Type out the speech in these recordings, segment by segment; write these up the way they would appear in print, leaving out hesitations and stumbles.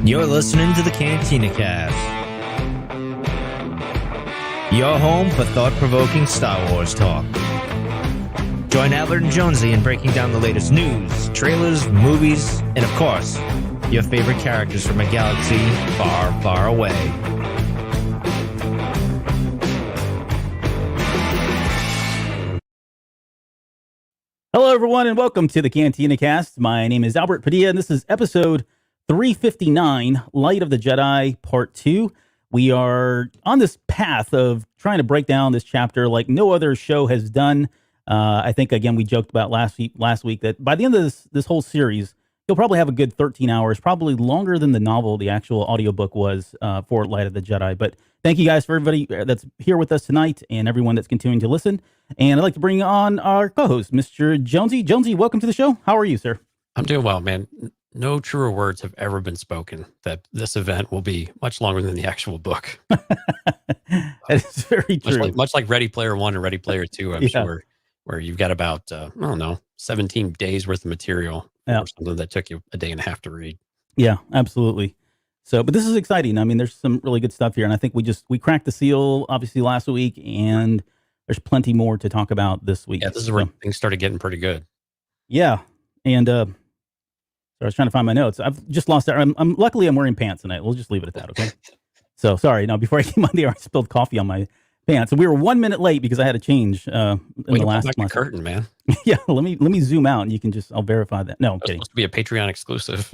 You're listening to the Cantina Cast, your home for thought-provoking Star Wars talk. Join Albert and Jonesy in breaking down the latest news, trailers, movies, and of course, your favorite characters from a galaxy far, far away. Hello, everyone, and welcome to the Cantina Cast. My name is Albert Padilla, and this is episode 359, Light of the Jedi, Part 2. We are on this path of trying to break down this chapter like no other show has done. I think, again, we joked about last week that by the end of this whole series, you'll probably have a good 13 hours, probably longer than the novel, the actual audiobook was for Light of the Jedi. But thank you guys for everybody that's here with us tonight and everyone that's continuing to listen. And I'd like to bring on our co-host, Mr. Jonesy. Jonesy, welcome to the show. How are you, sir? I'm doing well, man. No truer words have ever been spoken that this event will be much longer than the actual book. That is very true. Much like Ready Player One and Ready Player Two, I'm sure, where you've got about, 17 days worth of material or something that took you a day and a half to read. Yeah, absolutely. So, but this is exciting. I mean, there's some really good stuff here. And I think we cracked the seal, obviously, last week. And there's plenty more to talk about this week. Yeah, this is where things started getting pretty good. Yeah. And so I was trying to find my notes. I've just lost it. Luckily, I'm wearing pants tonight. We'll just leave it at that, okay? So, sorry. Now, before I came on there, I spilled coffee on my pants. So we were 1 minute late because I had to change in the last month. Curtain, man. Yeah, let me zoom out and you can I'll verify that. No, I'm kidding. Supposed to be a Patreon exclusive.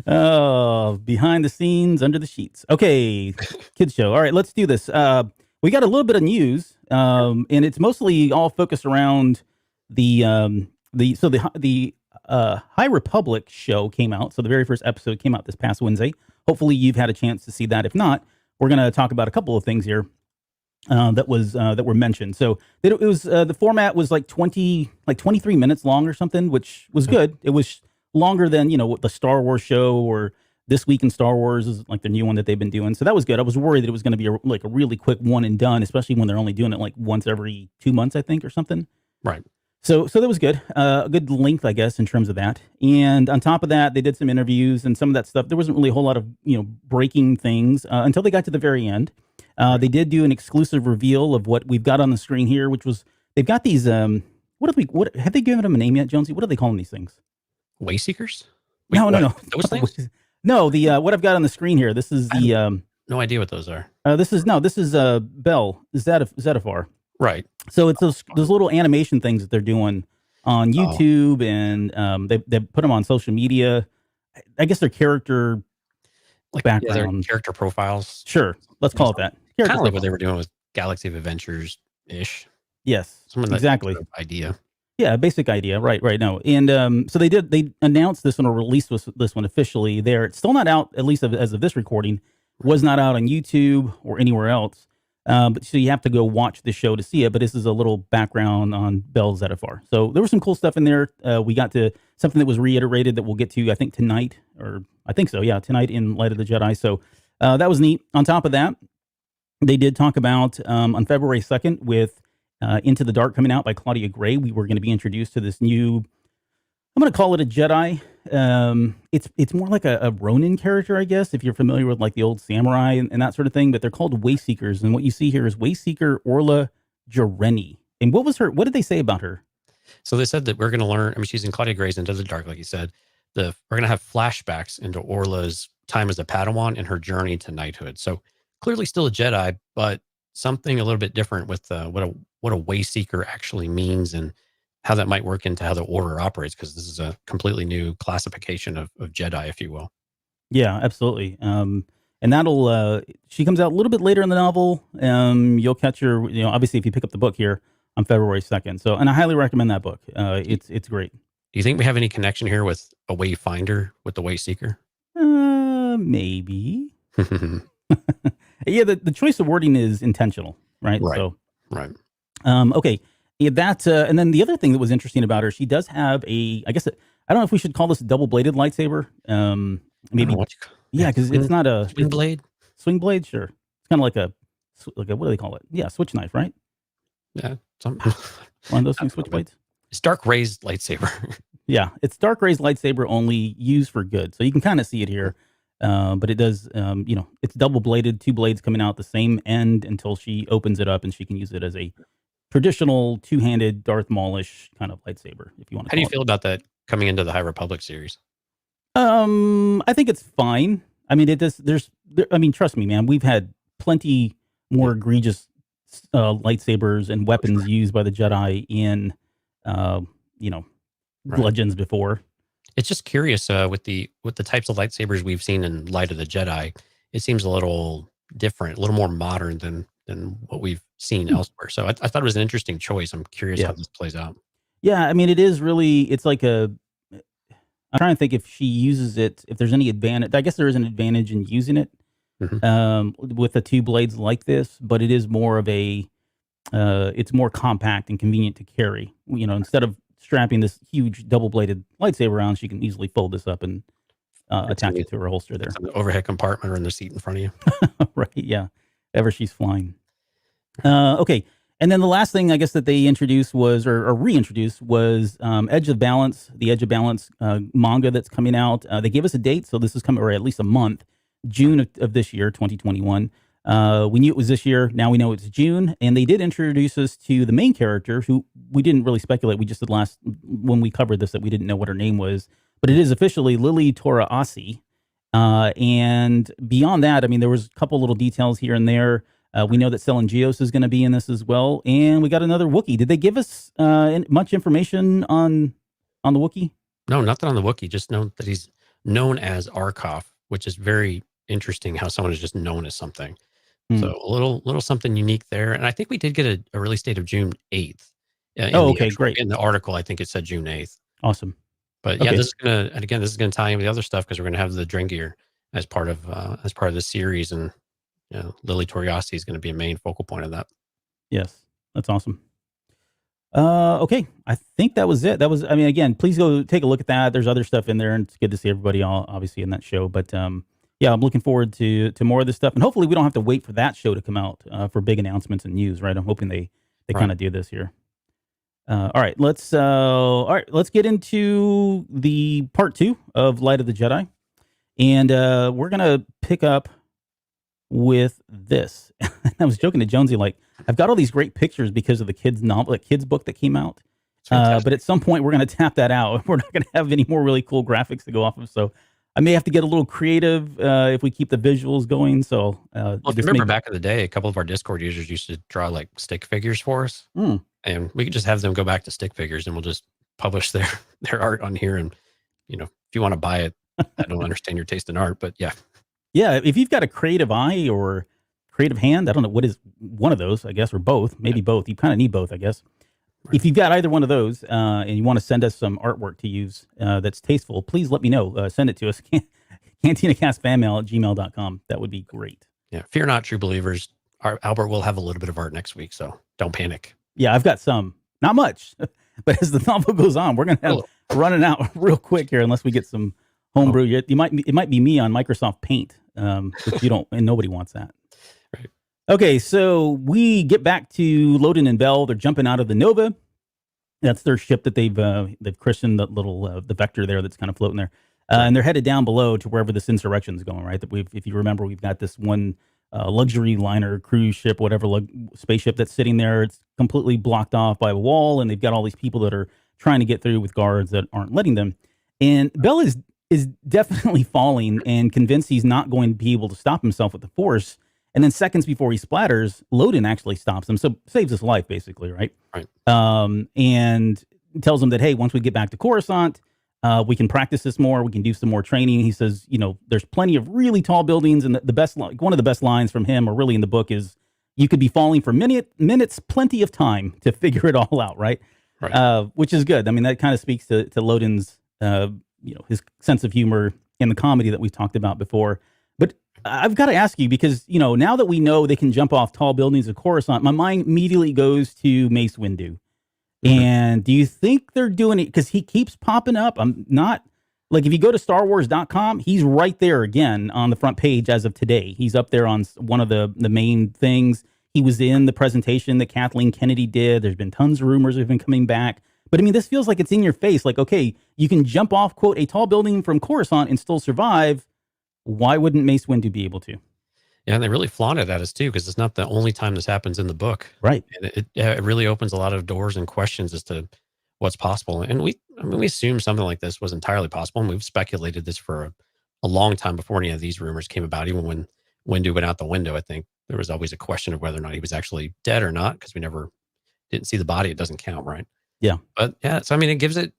Oh, behind the scenes, under the sheets. Okay, kids show. All right, let's do this. We got a little bit of news, and it's mostly all focused around the High Republic show came out. So the very first episode came out this past Wednesday. Hopefully you've had a chance to see that. If not, we're going to talk about a couple of things here that were mentioned. So it was the format was like 23 minutes long or something, which was good. It was longer than the Star Wars show or This Week in Star Wars is like the new one that they've been doing. So that was good. I was worried that it was going to be a really quick one and done, especially when they're only doing it like once every 2 months, I think, or something. Right. So that was good. A good length, I guess, in terms of that. And on top of that, they did some interviews and some of that stuff. There wasn't really a whole lot of, breaking things until they got to the very end. They did do an exclusive reveal of what we've got on the screen here, which was, they've got these, what have they given them a name yet, Jonesy? What are they calling these things? Wayseekers? No. Those things? No, what I've got on the screen here, this is the... no idea what those are. This is Bell. Is that Zedifar? Right. So it's those little animation things that they're doing on YouTube, and they put them on social media. I guess they're character background. Yeah, their character profiles. Sure. Let's call it that. Kind of like what they were doing with Galaxy of Adventures-ish. Yes, exactly. Idea. Yeah, basic idea. Right. No. And so they announced this one or released this one officially there. It's still not out, at least as of this recording. Was not out on YouTube or anywhere else. But so you have to go watch the show to see it. But this is a little background on Bell Zedifar. So there was some cool stuff in there. We got to something that was reiterated that we'll get to, I think, tonight. Or I think so, yeah, tonight in Light of the Jedi. So that was neat. On top of that, they did talk about on February 2nd with Into the Dark coming out by Claudia Gray. We were going to be introduced to this new, I'm going to call it a Jedi. It's more like a Ronin character, I guess, if you're familiar with like the old samurai and that sort of thing, but they're called Wayseekers. And what you see here is Wayseeker Orla Jareni. And what did they say about her? So they said that we're going to learn, she's in Claudia Gray's Into the Dark, like you said. We're going to have flashbacks into Orla's time as a Padawan and her journey to knighthood. So clearly still a Jedi, but something a little bit different with what a Wayseeker actually means and how that might work into how the order operates, because this is a completely new classification of Jedi, if you will. Yeah, absolutely. And that'll, she comes out a little bit later in the novel. You'll catch her, obviously if you pick up the book here on February 2nd. So, and I highly recommend that book. It's great. Do you think we have any connection here with a Wayfinder with the Wayseeker? Maybe. Yeah, the choice of wording is intentional, right? Right. So, right. Okay. Yeah, that, and then the other thing that was interesting about her, she does have I don't know if we should call this a double-bladed lightsaber. Maybe. Yeah, because it's not a swing blade. Swing blade, sure. It's kind of like a what do they call it? Yeah, switch knife, right? Yeah, one of those things, switchblades. It's dark raised lightsaber. Yeah, it's dark raised lightsaber only used for good. So you can kind of see it here. But it does, it's double bladed, two blades coming out the same end until she opens it up and she can use it as a traditional two-handed Darth Maulish kind of lightsaber, if you want to How do you call feel about that coming into the High Republic series? it. I think it's fine. I mean, trust me, man, we've had plenty more egregious lightsabers and weapons used by the Jedi in, Right. Legends before. It's just curious with the types of lightsabers we've seen in Light of the Jedi. It seems a little different, a little more modern than what we've seen elsewhere. So I thought it was an interesting choice. I'm curious how this plays out. Yeah, I mean, it is really. It's like a. I'm trying to think if she uses it. If there's any advantage, I guess there is an advantage in using it with the two blades like this. But it is more of a. It's more compact and convenient to carry. Instead of strapping this huge double-bladed lightsaber on, she can easily fold this up and attach it to her holster there. It's in the overhead compartment or in the seat in front of you. Right, yeah. Ever she's flying. Okay, and then the last thing I guess that they introduced was, or reintroduced, was Edge of Balance, the Edge of Balance manga that's coming out. They gave us a date, so this is coming, or at least a month, June of this year, 2021. We knew it was this year. Now we know it's June, and they did introduce us to the main character, who we didn't really speculate. We just did when we covered this, that we didn't know what her name was, but it is officially Lily Tora Asi. And beyond that, I mean, there was a couple little details here and there. We know that Selin Geos is going to be in this as well, and we got another Wookiee. Did they give us much information on the Wookiee? No, nothing on the Wookiee. Just know that he's known as Arkoff, which is very interesting. How someone is just known as something. So a little something unique there. And I think we did get a release date of June 8th. Okay, great. In the article, I think it said June 8th. Awesome. But yeah, this is gonna tie in with the other stuff because we're gonna have the Drengir as part of the series, and Lily Toriasi is gonna be a main focal point of that. Yes, that's awesome. Okay, I think that was it. I mean, again, please go take a look at that. There's other stuff in there, and it's good to see everybody all obviously in that show. But yeah, I'm looking forward to more of this stuff, and hopefully we don't have to wait for that show to come out for big announcements and news. Right? I'm hoping they kind of do this here. All right, let's get into the part 2 of Light of the Jedi, and we're gonna pick up with this. I was joking to Jonesy, like, I've got all these great pictures because of the kids book that came out. But at some point we're going to tap that out. We're not going to have any more really cool graphics to go off of. So I may have to get a little creative if we keep the visuals going. So if you remember back in the day, a couple of our Discord users used to draw like stick figures for us. And we could just have them go back to stick figures, and we'll just publish their art on here. And, if you want to buy it, I don't understand your taste in art, but yeah. Yeah, if you've got a creative eye or creative hand, I don't know what is one of those, I guess, or both, maybe both. You kind of need both, I guess. Right. If you've got either one of those and you want to send us some artwork to use that's tasteful, please let me know. Send it to us, cantinacastfanmail@gmail.com. That would be great. Yeah, fear not, true believers. Albert will have a little bit of art next week, so don't panic. Yeah, I've got some. Not much, but as the novel goes on, we're going to have running out real quick here unless we get some homebrew. It might be me on Microsoft Paint, which you don't, and nobody wants that. Right. Okay, so we get back to Loden and Bell. They're jumping out of the Nova. That's their ship that they've christened the little the Vector there that's kind of floating there, and they're headed down below to wherever this insurrection's going. Right, that if you remember, we've got this one luxury liner, cruise ship, whatever spaceship that's sitting there. It's completely blocked off by a wall, and they've got all these people that are trying to get through with guards that aren't letting them. And Bell is definitely falling and convinced he's not going to be able to stop himself with the Force. And then seconds before he splatters, Loden actually stops him, so saves his life, basically, right? Right. And tells him that, hey, once we get back to Coruscant, we can practice this more. We can do some more training. He says, there's plenty of really tall buildings, and the best, one of the best lines from him, or really in the book, is you could be falling for minutes, plenty of time to figure it all out, right? Right. Which is good. I mean, that kind of speaks to Loden's, his sense of humor and the comedy that we've talked about before. But I've got to ask you, because, now that we know they can jump off tall buildings of Coruscant, my mind immediately goes to Mace Windu. And do you think they're doing it? Because he keeps popping up. I'm not, like, if you go to StarWars.com, he's right there again on the front page as of today. He's up there on one of the main things. He was in the presentation that Kathleen Kennedy did. There's been tons of rumors of him coming back. But I mean, this feels like it's in your face. Like, okay, you can jump off, quote, a tall building from Coruscant and still survive. why wouldn't Mace Windu be able to? Yeah, and they really flaunt it at us too, because it's not the only time this happens in the book, Right. and it really opens a lot of doors and questions as to what's possible. And we assume something like this was entirely possible, and we've speculated this for a long time before any of these rumors came about. Even when Windu went out the window, I think there was always a question of whether or not he was actually dead or not, because we never didn't see the body. It doesn't count, right? Yeah. But yeah, so I mean, it gives it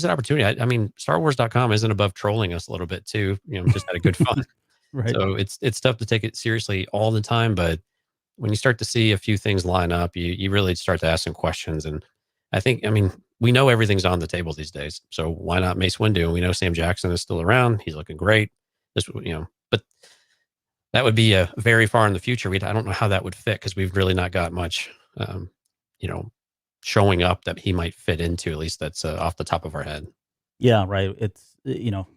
opportunity. I mean, StarWars.com isn't above trolling us a little bit too. Just had a good fun. Right. So it's tough to take it seriously all the time, but when you start to see a few things line up, you really start to ask some questions. And I mean, we know everything's on the table these days, so why not Mace Windu? We know Sam Jackson is still around; he's looking great. But that would be very far in the future. I don't know how that would fit, because we've really not got much, you know, showing up that he might fit into. At least that's off the top of our head. Yeah, right. It's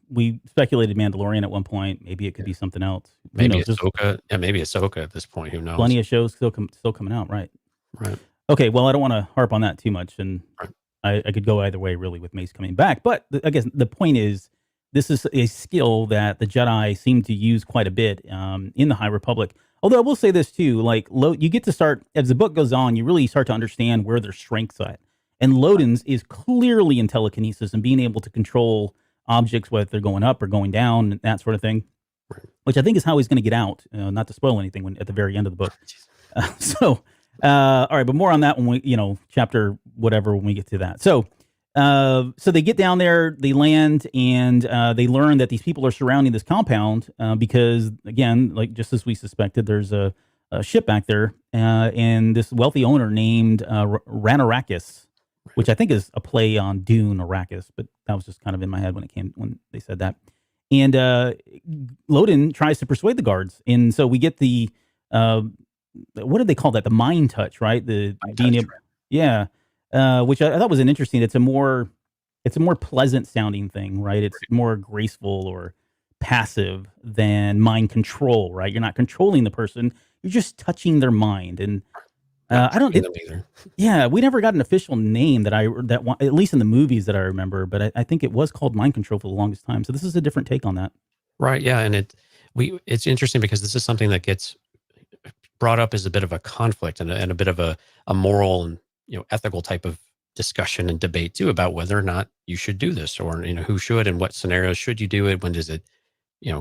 we speculated Mandalorian at one point. Maybe it could be something else. Who Maybe knows? There's Ahsoka. Yeah, maybe Ahsoka at this point. Who knows? plenty of shows still coming out. Right. Right. Okay. Well, I don't want to harp on that too much, and Right. I could go either way really with Mace coming back. But I guess the point is, this is a skill that the Jedi seem to use quite a bit in the High Republic. Although I will say this too, like you get to start as the book goes on, you really start to understand where their strengths at. And Loden's is clearly in telekinesis and being able to control objects, whether they're going up or going down, and that sort of thing. Right. Which I think is how he's going to get out. Not to spoil anything at the very end of the book. All right, but more on that when we, chapter whatever when we get to that. So they get down there, they land, and they learn that these people are surrounding this compound because, again, like just as we suspected, there's a ship back there, and this wealthy owner named Ranarakis, which I think is a play on Dune Arrakis, but that was just kind of in my head when they said that. And Loden tries to persuade the guards, and so we get the what did they call that? The mind touch, right? The Mind being touch, able, yeah, which I thought was an interesting. It's a more pleasant sounding thing, right? It's more graceful or passive than mind control, right? You're not controlling the person; you're just touching their mind. And I don't either. Yeah, we never got an official name at least in the movies that I remember, but I think it was called mind control for the longest time. So this is a different take on that. Right. Yeah. And it's interesting because this is something that gets brought up as a bit of a conflict and a bit of a moral and, ethical type of discussion and debate too, about whether or not you should do this, or, who should, and what scenarios should you do it? When does it,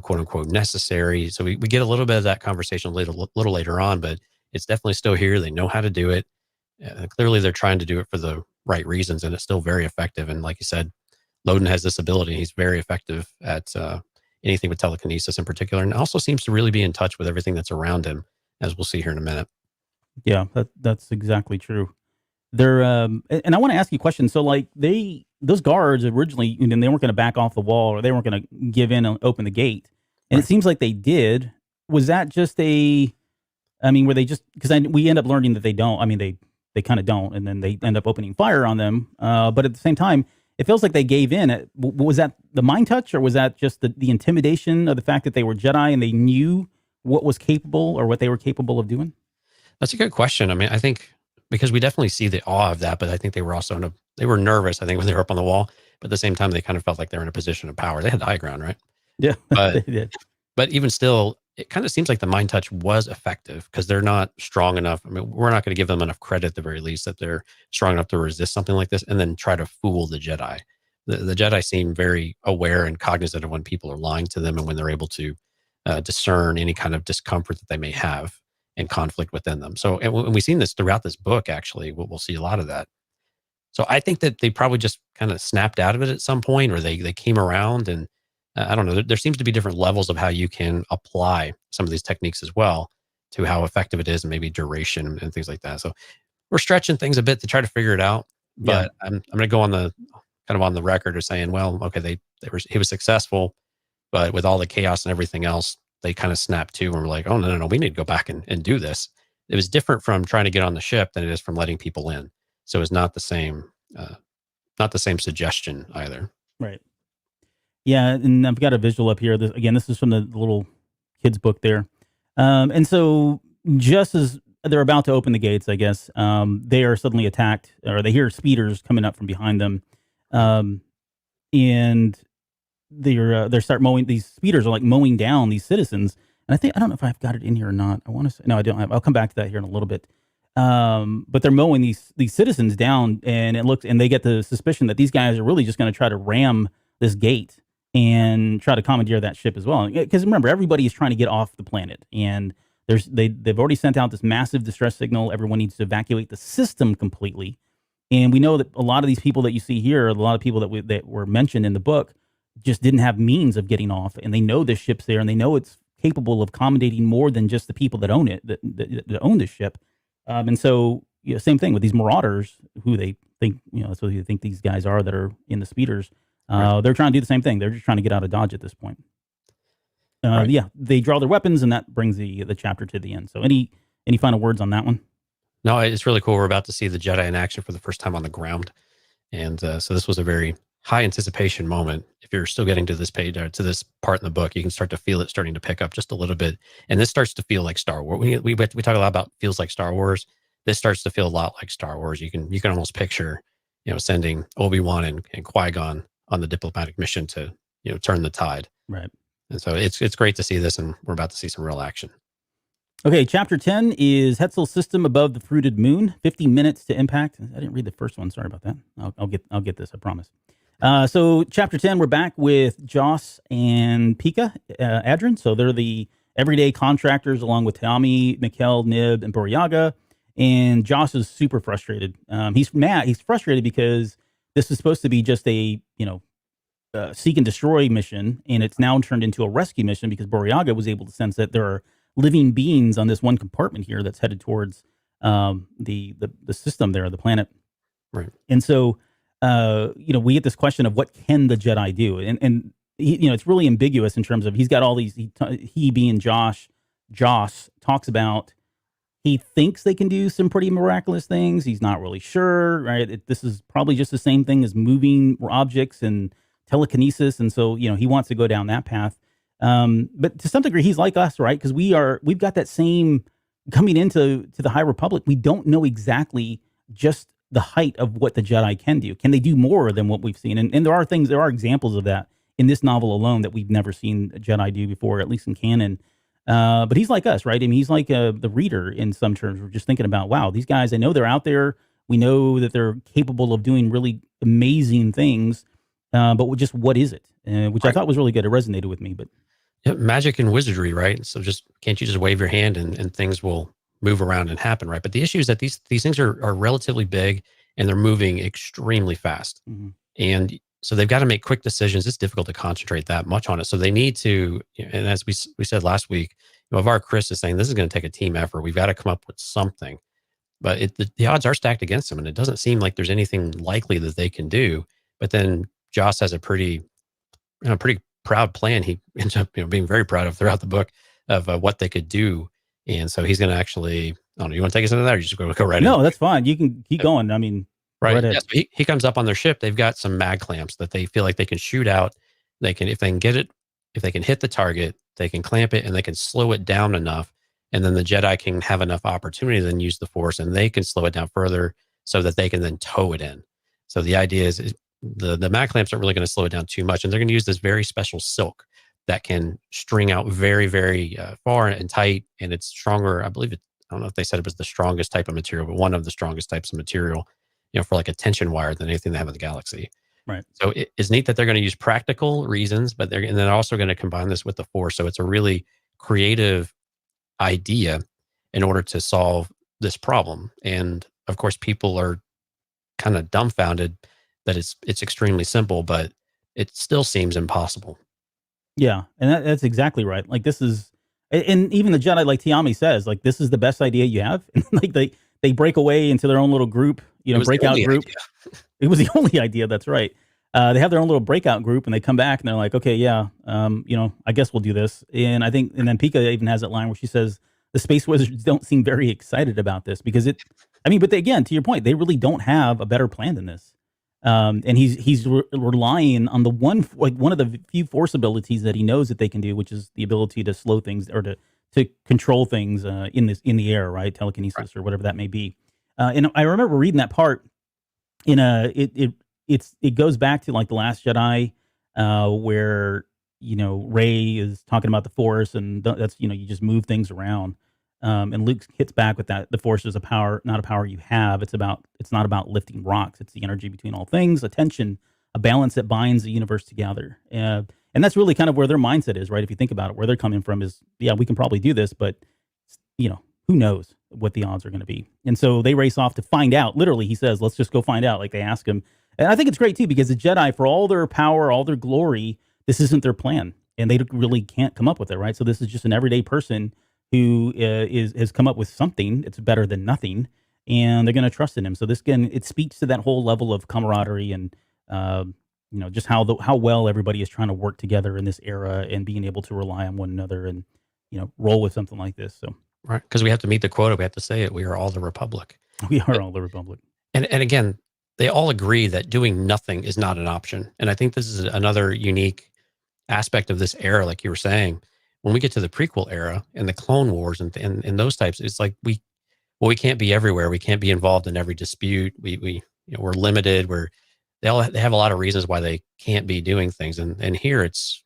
quote unquote necessary? So we get a little bit of that conversation a little later on, but it's definitely still here. They know how to do it. Clearly they're trying to do it for the right reasons, and it's still very effective. And like you said, Loden has this ability. He's very effective at anything with telekinesis in particular, and also seems to really be in touch with everything that's around him, as we'll see here in a minute. Yeah, that's exactly true. They're and I want to ask you a question. So like those guards originally, they weren't going to back off the wall, or they weren't going to give in and open the gate. And Right. It seems like they did. Was that just were they just, because we end up learning that they don't. I mean, they kind of don't, and then they end up opening fire on them. But at the same time, it feels like they gave in. Was that the mind touch, or was that just the intimidation of the fact that they were Jedi and they knew what they were capable of doing? That's a good question. I mean, I think because we definitely see the awe of that, but I think they were also they were nervous, I think, when they were up on the wall, but at the same time, they kind of felt like they were in a position of power. They had the high ground, right? Yeah, But they did. But even still, it kind of seems like the mind touch was effective, because they're not strong enough. I mean, we're not going to give them enough credit at the very least that they're strong enough to resist something like this and then try to fool the Jedi. The Jedi seem very aware and cognizant of when people are lying to them, and when they're able to discern any kind of discomfort that they may have and conflict within them. So, and we've seen this throughout this book, actually. We'll see a lot of that. So I think that they probably just kind of snapped out of it at some point, or they came around. And I don't know. There seems to be different levels of how you can apply some of these techniques as well to how effective it is, and maybe duration and things like that. So we're stretching things a bit to try to figure it out. But yeah. I'm going to go on the record of saying, well, okay, he was successful, but with all the chaos and everything else, they kind of snapped too, and we're like, oh no, we need to go back and do this. It was different from trying to get on the ship than it is from letting people in. So it's not the same suggestion either. Right. Yeah, and I've got a visual up here. This is from the little kids' book there. And so just as they're about to open the gates, I guess, they are suddenly attacked, or they hear speeders coming up from behind them. And they start mowing, these speeders are like mowing down these citizens. And I don't know if I've got it in here or not. I want to say, no, I don't have, I'll come back to that here in a little bit. But they're mowing these citizens down, and they get the suspicion that these guys are really just going to try to ram this gate and try to commandeer that ship as well. Because remember, everybody is trying to get off the planet, and they've already sent out this massive distress signal. Everyone needs to evacuate the system completely. And we know that a lot of these people that you see here, a lot of people that were mentioned in the book, just didn't have means of getting off, and they know this ship's there, and they know it's capable of accommodating more than just the people that own it, that own this ship. And so, same thing with these marauders, who they think, that's what they think these guys are that are in the speeders. Right. They're trying to do the same thing. They're just trying to get out of Dodge at this point. Right. Yeah, they draw their weapons, and that brings the chapter to the end. So, any final words on that one? No, it's really cool. We're about to see the Jedi in action for the first time on the ground. And so this was a very high anticipation moment. If you're still getting to this page, or to this part in the book, you can start to feel it starting to pick up just a little bit. And this starts to feel like Star Wars. We talk a lot about feels like Star Wars. This starts to feel a lot like Star Wars. You can almost picture, sending Obi-Wan and Qui-Gon on the diplomatic mission to, turn the tide. Right. And so it's great to see this, and we're about to see some real action. Okay, chapter 10 is Hetzel's system above the fruited moon. 50 minutes to impact. I didn't read the first one. Sorry about that. I'll get this. I promise. So chapter 10, we're back with Joss and Pika Adrin. So they're the everyday contractors, along with Taami, Mikkel, Nib, and Boryaga. And Joss is super frustrated. He's mad. He's frustrated because this is supposed to be just a seek and destroy mission, and it's now turned into a rescue mission because Boryaga was able to sense that there are living beings on this one compartment here that's headed towards the system there, the planet. Right. And so, we get this question of what can the Jedi do? And he, it's really ambiguous in terms of, he's got all these, he being Joss talks about, he thinks they can do some pretty miraculous things. He's not really sure, right? This is probably just the same thing as moving objects and telekinesis. And so, he wants to go down that path. But to some degree, he's like us, right? Because we've got that same coming into the High Republic. We don't know exactly just the height of what the Jedi can do. Can they do more than what we've seen? And there are examples of that in this novel alone that we've never seen a Jedi do before, at least in canon. But he's like us, right? I mean, he's like the reader in some terms. We're just thinking about, wow, these guys, I know they're out there. We know that they're capable of doing really amazing things. But just what is it? Which I thought was really good. It resonated with me. But yeah, magic and wizardry, right? So can't you just wave your hand and things will move around and happen, right? But the issue is that these things are relatively big, and they're moving extremely fast. mm-hmm. And so they've got to make quick decisions. It's difficult to concentrate that much on it. So they need to, and as we said last week, Avar Chris is saying this is going to take a team effort. We've got to come up with something. But the odds are stacked against them, and it doesn't seem like there's anything likely that they can do. But then Joss has a pretty proud plan. He ends up being very proud of throughout the book of what they could do. And so he's going to actually, I don't know, you want to take us into that, or you just going to go right in? No, that's fine. You can keep going. I mean, right. Yeah, so he comes up on their ship. They've got some mag clamps that they feel like they can shoot out. If they can hit the target, they can clamp it, and they can slow it down enough. And then the Jedi can have enough opportunity to then use the Force, and they can slow it down further so that they can then tow it in. So the idea is the mag clamps aren't really going to slow it down too much. And they're going to use this very special silk that can string out very, very far and tight. And it's stronger. I don't know if they said it was the strongest type of material, but one of the strongest types of material, for like a tension wire than anything they have in the galaxy. Right. So it's neat that they're going to use practical reasons, but they're also going to combine this with the Force. So it's a really creative idea in order to solve this problem. And of course, people are kind of dumbfounded that it's extremely simple, but it still seems impossible. Yeah, and that's exactly right. Like, this is, and even the Jedi, like Taami says, like, this is the best idea you have. And like they break away into their own little group, breakout group. It was the only idea. That's right. They have their own little breakout group, and they come back and they're like, okay, yeah, I guess we'll do this. And then Pika even has that line where she says the space wizards don't seem very excited about this because but again, to your point, they really don't have a better plan than this. And he's relying on the one of the few Force abilities that he knows that they can do, which is the ability to slow things or to control things in the air, right? Telekinesis, right, or whatever that may be. And I remember reading that part in it goes back to like The Last Jedi, where Rey is talking about the Force, and that's you just move things around. And Luke hits back with that the Force is a power, not a power you have. It's not about lifting rocks. It's the energy between all things, attention, a balance that binds the universe together. And that's really kind of where their mindset is, right? If you think about it, where they're coming from is, yeah, we can probably do this, but who knows what the odds are going to be. And so they race off to find out. Literally, he says, let's just go find out. Like they ask him. And I think it's great too, because the Jedi, for all their power, all their glory, this isn't their plan. And they really can't come up with it, right? So this is just an everyday person who has come up with something that's better than nothing, and they're going to trust in him. So this, again, it speaks to that whole level of camaraderie and just how well everybody is trying to work together in this era and being able to rely on one another and roll with something like this. So right, because we have to meet the quota. We have to say it. We are all the Republic. We are all the Republic. And again, they all agree that doing nothing is not an option. And I think this is another unique aspect of this era, like you were saying. When we get to the prequel era and the Clone Wars and those types, it's like we can't be everywhere. We can't be involved in every dispute. We're limited. They have a lot of reasons why they can't be doing things. And here it's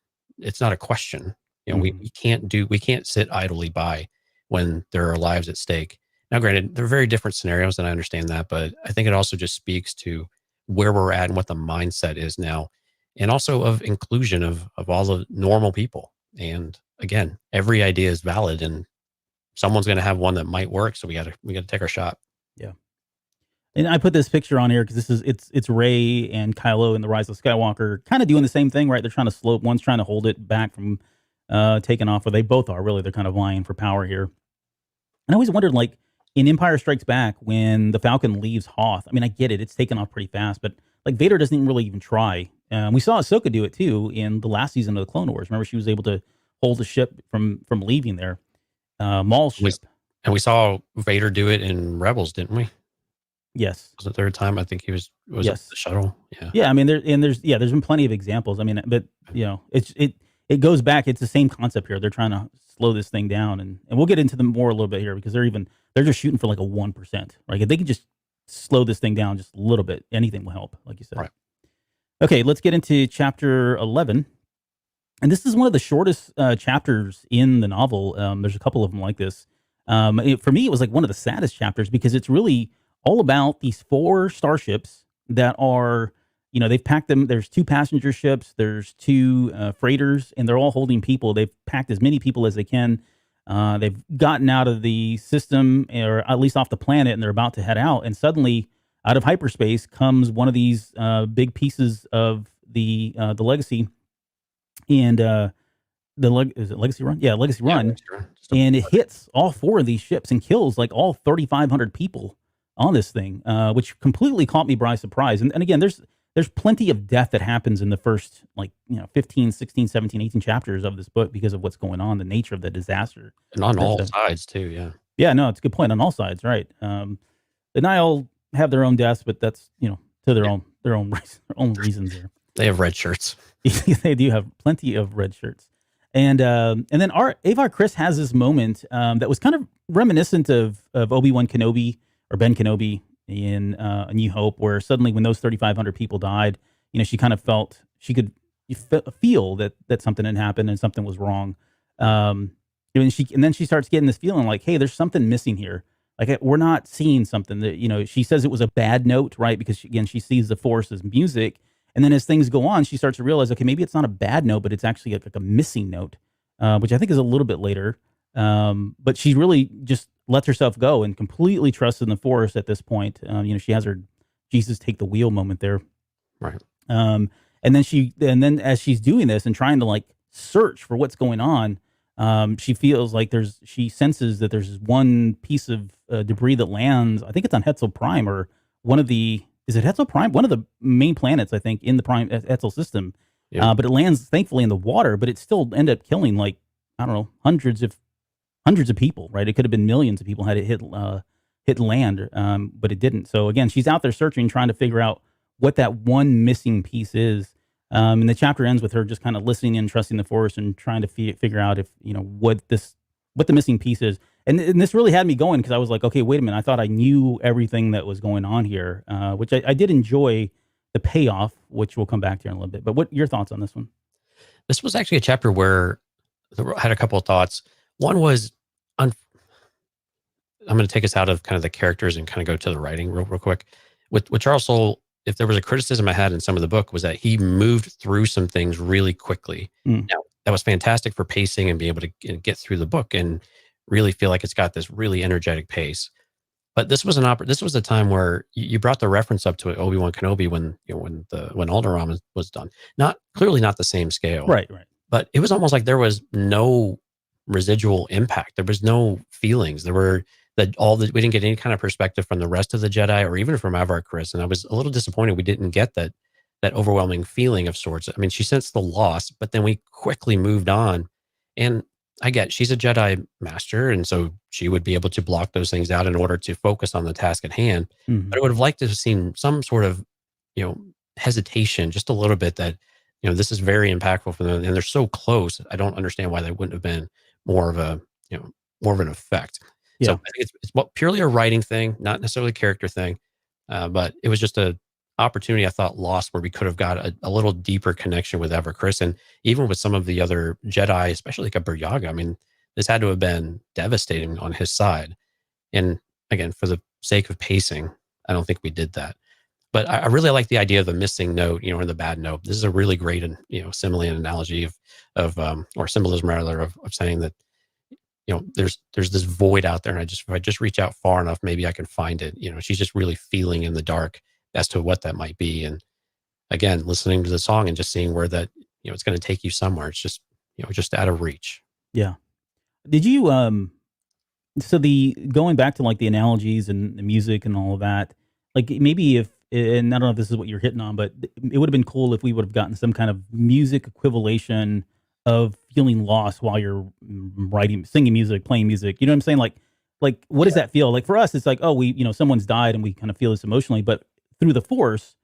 not a question. We can't sit idly by when there are lives at stake. Now, granted, they're very different scenarios, and I understand that, but I think it also just speaks to where we're at and what the mindset is now, and also of inclusion of all the normal people. And again, every idea is valid, and someone's going to have one that might work. So we got to take our shot. Yeah. And I put this picture on here because it's Rey and Kylo in The Rise of Skywalker, kind of doing the same thing, right? They're trying to slope. One's trying to hold it back from taking off, where they both are really. They're kind of vying for power here. And I always wondered, like in Empire Strikes Back, when the Falcon leaves Hoth. I mean, I get it; it's taken off pretty fast, but like Vader doesn't really even try. We saw Ahsoka do it too in the last season of the Clone Wars. Remember, she was able to hold the ship from leaving there. Maul's ship. And we saw Vader do it in Rebels, didn't we? Yes. Was it the third time? I think he was yes. It the shuttle? Yeah. Yeah, I mean, there's been plenty of examples. I mean, but it goes back. It's the same concept here. They're trying to slow this thing down, and we'll get into them more a little bit here, because they're just shooting for like a 1%. Right? If they can just slow this thing down just a little bit, anything will help, like you said. Right. Okay, let's get into chapter 11. And this is one of the shortest chapters in the novel. There's a couple of them like this. For me, it was like one of the saddest chapters, because it's really all about these 4 starships that are, they've packed them. There's 2 passenger ships, there's 2 freighters, and they're all holding people. They've packed as many people as they can. They've gotten out of the system, or at least off the planet, and they're about to head out. And suddenly, out of hyperspace comes one of these big pieces of the Legacy, and is it Legacy Run? Yeah, Legacy Run. And it hits all 4 of these ships and kills like all 3,500 people on this thing, which completely caught me by surprise. And again, there's plenty of death that happens in the first 15, 16, 17, 18 chapters of this book because of what's going on, the nature of the disaster. And on all sides too, yeah. Yeah, no, it's a good point. On all sides, right. The Nihil have their own deaths, but that's, to their own reasons there. They have red shirts. They do have plenty of red shirts. And then Avar Kriss has this moment that was kind of reminiscent of Obi-Wan Kenobi, or Ben Kenobi in A New Hope, where suddenly when those 3,500 people died, she kind of felt she could feel that something had happened and something was wrong. And then she starts getting this feeling like, hey, there's something missing here. Like, we're not seeing something that, she says it was a bad note, right? Because she sees the Force as music. And then as things go on, she starts to realize, okay, maybe it's not a bad note, but it's actually like a missing note, which I think is a little bit later. But she really just lets herself go and completely trusts in the Force at this point. She has her Jesus take the wheel moment there. Right. And then as she's doing this and trying to like search for what's going on, she feels like she senses that there's one piece of debris that lands. I think it's on Hetzel Prime, or is it Hetzel Prime? One of the main planets, I think, in the Prime Hetzel system. Yeah. But it lands thankfully in the water, but it still ended up killing like, I don't know, hundreds of people, right? It could have been millions of people had it hit land, but it didn't. So again, she's out there searching, trying to figure out what that one missing piece is. And the chapter ends with her just kind of listening and trusting the Force and trying to figure out if, what the missing piece is. And this really had me going, because I was like, okay, wait a minute. I thought I knew everything that was going on here, which I did enjoy the payoff, which we'll come back to in a little bit. But what your thoughts on this one? This was actually a chapter where I had a couple of thoughts. One was, I'm going to take us out of kind of the characters and kind of go to the writing real quick. With Charles Soule, if there was a criticism I had in some of the book, was that he moved through some things really quickly. Now, that was fantastic for pacing and being able to get through the book and really feel like it's got this really energetic pace. But this was this was a time where you brought the reference up to Obi-Wan Kenobi when Alderaan was done. Clearly not the same scale. Right. But it was almost like there was no residual impact. There was no feelings. We didn't get any kind of perspective from the rest of the Jedi or even from Avar Kriss. And I was a little disappointed we didn't get that overwhelming feeling of sorts. I mean, she sensed the loss, but then we quickly moved on. And I get she's a Jedi master, and so she would be able to block those things out in order to focus on the task at hand. Mm-hmm. But I would have liked to have seen some sort of, hesitation, just a little bit that, this is very impactful for them, and they're so close. I don't understand why they wouldn't have been more of an effect. Yeah. So I think it's purely a writing thing, not necessarily a character thing. But it was just a opportunity I thought lost where we could have got a little deeper connection with Avar Kriss, and even with some of the other Jedi, especially like a Buryaga. I mean, this had to have been devastating on his side. And again, for the sake of pacing, I don't think we did that. But I really like the idea of the missing note, or the bad note. This is a really great, simile and analogy or symbolism rather of saying that, there's this void out there, and if I just reach out far enough, maybe I can find it. She's just really feeling in the dark as to what that might be. And again, listening to the song and just seeing where that, it's going to take you somewhere. It's just, just out of reach. Yeah. Did you, so going back to like the analogies and the music and all of that, like maybe and I don't know if this is what you're hitting on, but it would have been cool if we would have gotten some kind of music equivalation of feeling lost while you're writing, singing music, playing music. You know what I'm saying? Like what does that feel like for us? It's like, oh, someone's died and we kind of feel this emotionally, but through the Force,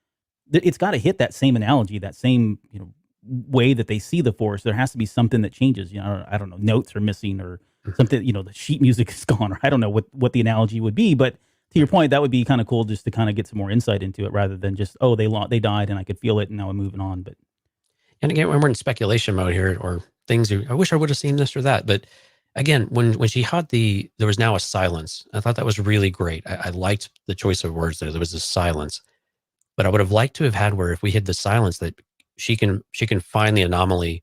it's got to hit that same analogy, that same, way that they see the Force. There has to be something that changes. I don't know, notes are missing or something, the sheet music is gone, or I don't know what the analogy would be, but to your point, that would be kind of cool just to kind of get some more insight into it rather than just, oh, they died and I could feel it and now I'm moving on. But and again, when we're in speculation mode here, or things, I wish I would have seen this or that. But again, when she had there was now a silence. I thought that was really great. I liked the choice of words there. There was a silence, but I would have liked to have had where if we had the silence that she can find the anomaly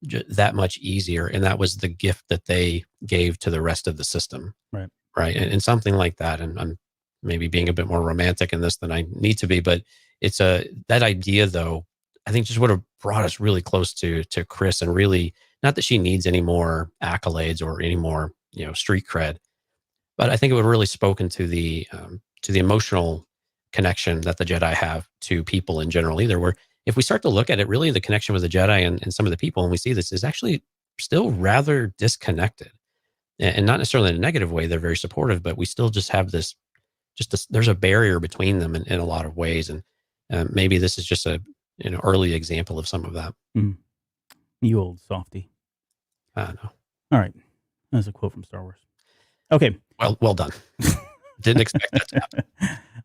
that much easier. And that was the gift that they gave to the rest of the system. Right. And something like that. And I'm maybe being a bit more romantic in this than I need to be, but it's that idea though, I think just would have brought us really close to Kriss, and really not that she needs any more accolades or any more, street cred, but I think it would have really spoken to the emotional connection that the Jedi have to people in general. Either where if we start to look at it, really the connection with the Jedi and some of the people, and we see this is actually still rather disconnected, and not necessarily in a negative way. They're very supportive, but we still just have there's a barrier between them in a lot of ways. And maybe this is just a early example of some of that. You old softy. I know. All right. That's a quote from Star Wars. Okay. Well done. Didn't expect that to happen.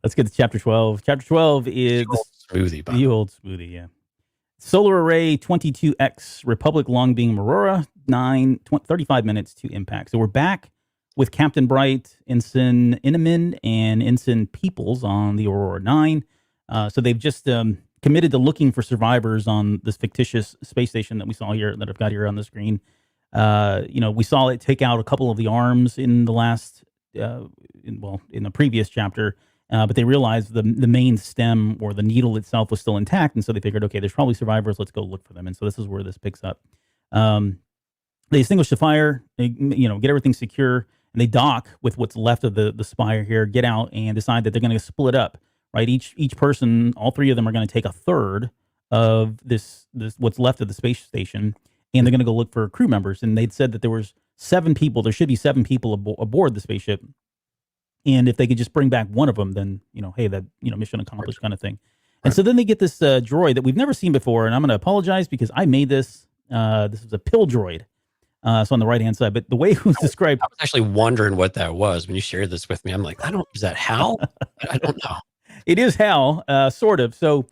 Let's get to chapter 12. Chapter 12 is the old smoothie. Yeah. Solar Array 22X, Republic Long Beam Aurora, 35 minutes to impact. So we're back with Captain Bright, Ensign Inamin, and Ensign Peoples on the Aurora 9. So they've just committed to looking for survivors on this fictitious space station that we saw here, that I've got here on the screen. We saw it take out a couple of the arms in the last, in the previous chapter, but they realized the main stem or the needle itself was still intact, and so they figured, okay, there's probably survivors. Let's go look for them. And so this is where this picks up. They extinguish the fire, get everything secure, and they dock with what's left of the spire here, get out, and decide that they're going to split up. Right, each person, all three of them are going to take a third of this what's left of the space station, and they're going to go look for crew members. And they'd said that there was 7 people. There should be 7 people aboard the spaceship, and if they could just bring back one of them, then hey, that mission accomplished kind of thing. And so then they get this droid that we've never seen before, and I'm going to apologize because I made this. This was a pill droid. So on the right hand side, but the way it was described, I was actually wondering what that was when you shared this with me. I'm like, is that Hal? I don't know. It is Hal, sort of. So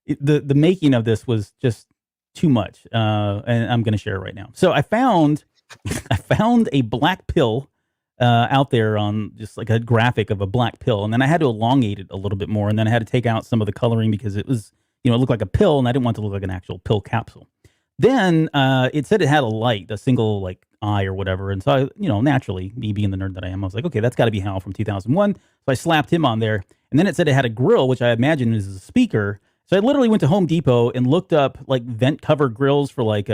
The making of this was just too much, and I'm going to share it right now. So I found a black pill out there on just like a graphic of a black pill, and then I had to elongate it a little bit more, and then I had to take out some of the coloring because it was, it looked like a pill, and I didn't want it to look like an actual pill capsule. Then it said it had a light, a single like eye or whatever, and so naturally, me being the nerd that I am, I was like, okay, that's got to be Hal from 2001. So I slapped him on there, and then it said it had a grill, which I imagine is a speaker. So I literally went to Home Depot and looked up like vent cover grills for like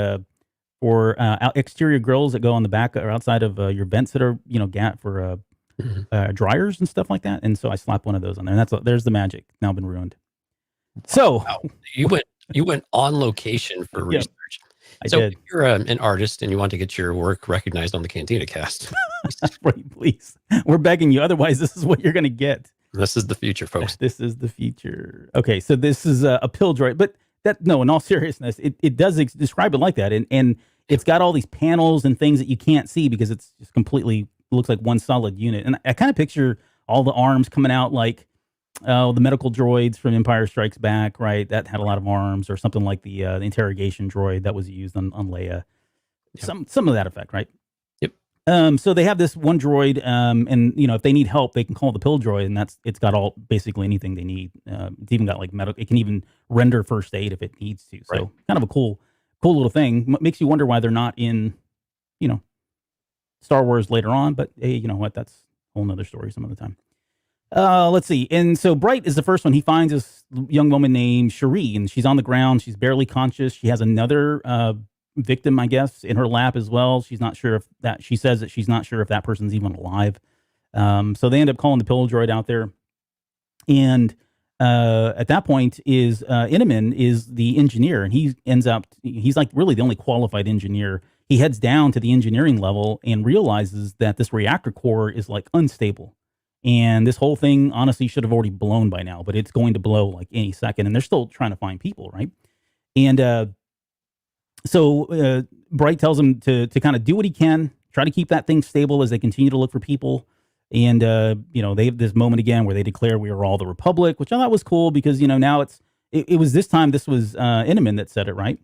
exterior grills that go on the back or outside of your vents that are for dryers and stuff like that. And so I slapped one of those on there, and there's the magic. Now been ruined. So wow. You went on location for research. I so did. If you're an artist and you want to get your work recognized on the Cantina Cast, please, we're begging you. Otherwise, this is what you're going to get. This is the future, folks. This is the future. Okay, so this is a pill droid, but in all seriousness, it does describe it like that, and it's got all these panels and things that you can't see because it's just completely looks like one solid unit. And I kind of picture all the arms coming out like the medical droids from Empire Strikes Back, right? That had a lot of arms, or something like the interrogation droid that was used on Leia. Yep. Some of that effect, right? So they have this one droid, and if they need help, they can call the pill droid, and it's got all basically anything they need. It's even got like medical. It can even render first aid if it needs to. So kind of a cool little thing. Makes you wonder why they're not in, Star Wars later on. But hey, you know what? That's a whole nother story some other time. Let's see. And so Bright is the first one. He finds this young woman named Cherie, and she's on the ground. She's barely conscious. She has another victim, I guess, in her lap as well. She says that she's not sure if that person's even alive. So they end up calling the pill droid out there. And at that point is Inman is the engineer, and he's like really the only qualified engineer. He heads down to the engineering level and realizes that this reactor core is like unstable. And this whole thing honestly should have already blown by now, but it's going to blow like any second. And they're still trying to find people, right? And so Bright tells him to kind of do what he can, try to keep that thing stable as they continue to look for people. And, they have this moment again where they declare we are all the Republic, which I thought was cool because, now it was this time, this was Inman that said it, right?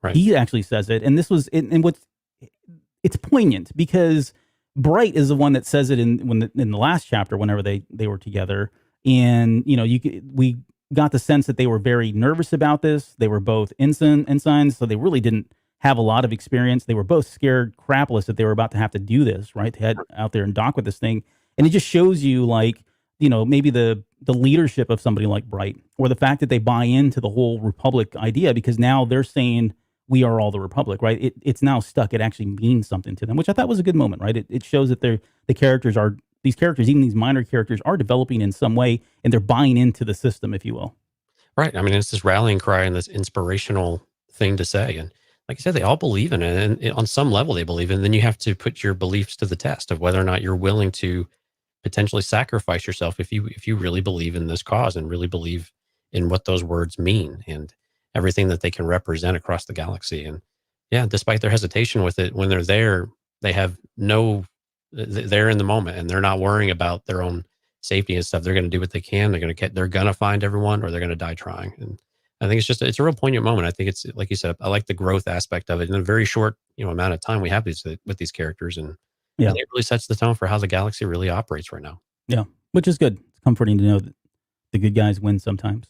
Right. He actually says it. And this was, it's poignant because Bright is the one that says it in the last chapter, whenever they were together. And, we got the sense that they were very nervous about this. They were both ensigns, so they really didn't have a lot of experience. They were both scared crapless that they were about to have to do this, right? To head out there and dock with this thing. And it just shows you like, maybe the leadership of somebody like Bright, or the fact that they buy into the whole Republic idea, because now they're saying we are all the Republic, right? It's now stuck. It actually means something to them, which I thought was a good moment, right? It shows that these characters, even these minor characters, are developing in some way, and they're buying into the system, if you will. Right. I mean, it's this rallying cry and this inspirational thing to say. And like I said, they all believe in it. And on some level, they believe in it. And then you have to put your beliefs to the test of whether or not you're willing to potentially sacrifice yourself if you really believe in this cause and really believe in what those words mean and everything that they can represent across the galaxy. And yeah, despite their hesitation with it, when they're there, they're in the moment and they're not worrying about their own safety and stuff. They're going to do what they can. They're going to find everyone, or they're going to die trying. And I think it's a real poignant moment. I think it's, like you said, I like the growth aspect of it in a very short, amount of time we have with these characters. And I think it really sets the tone for how the galaxy really operates right now. Yeah. Which is good. It's comforting to know that the good guys win sometimes.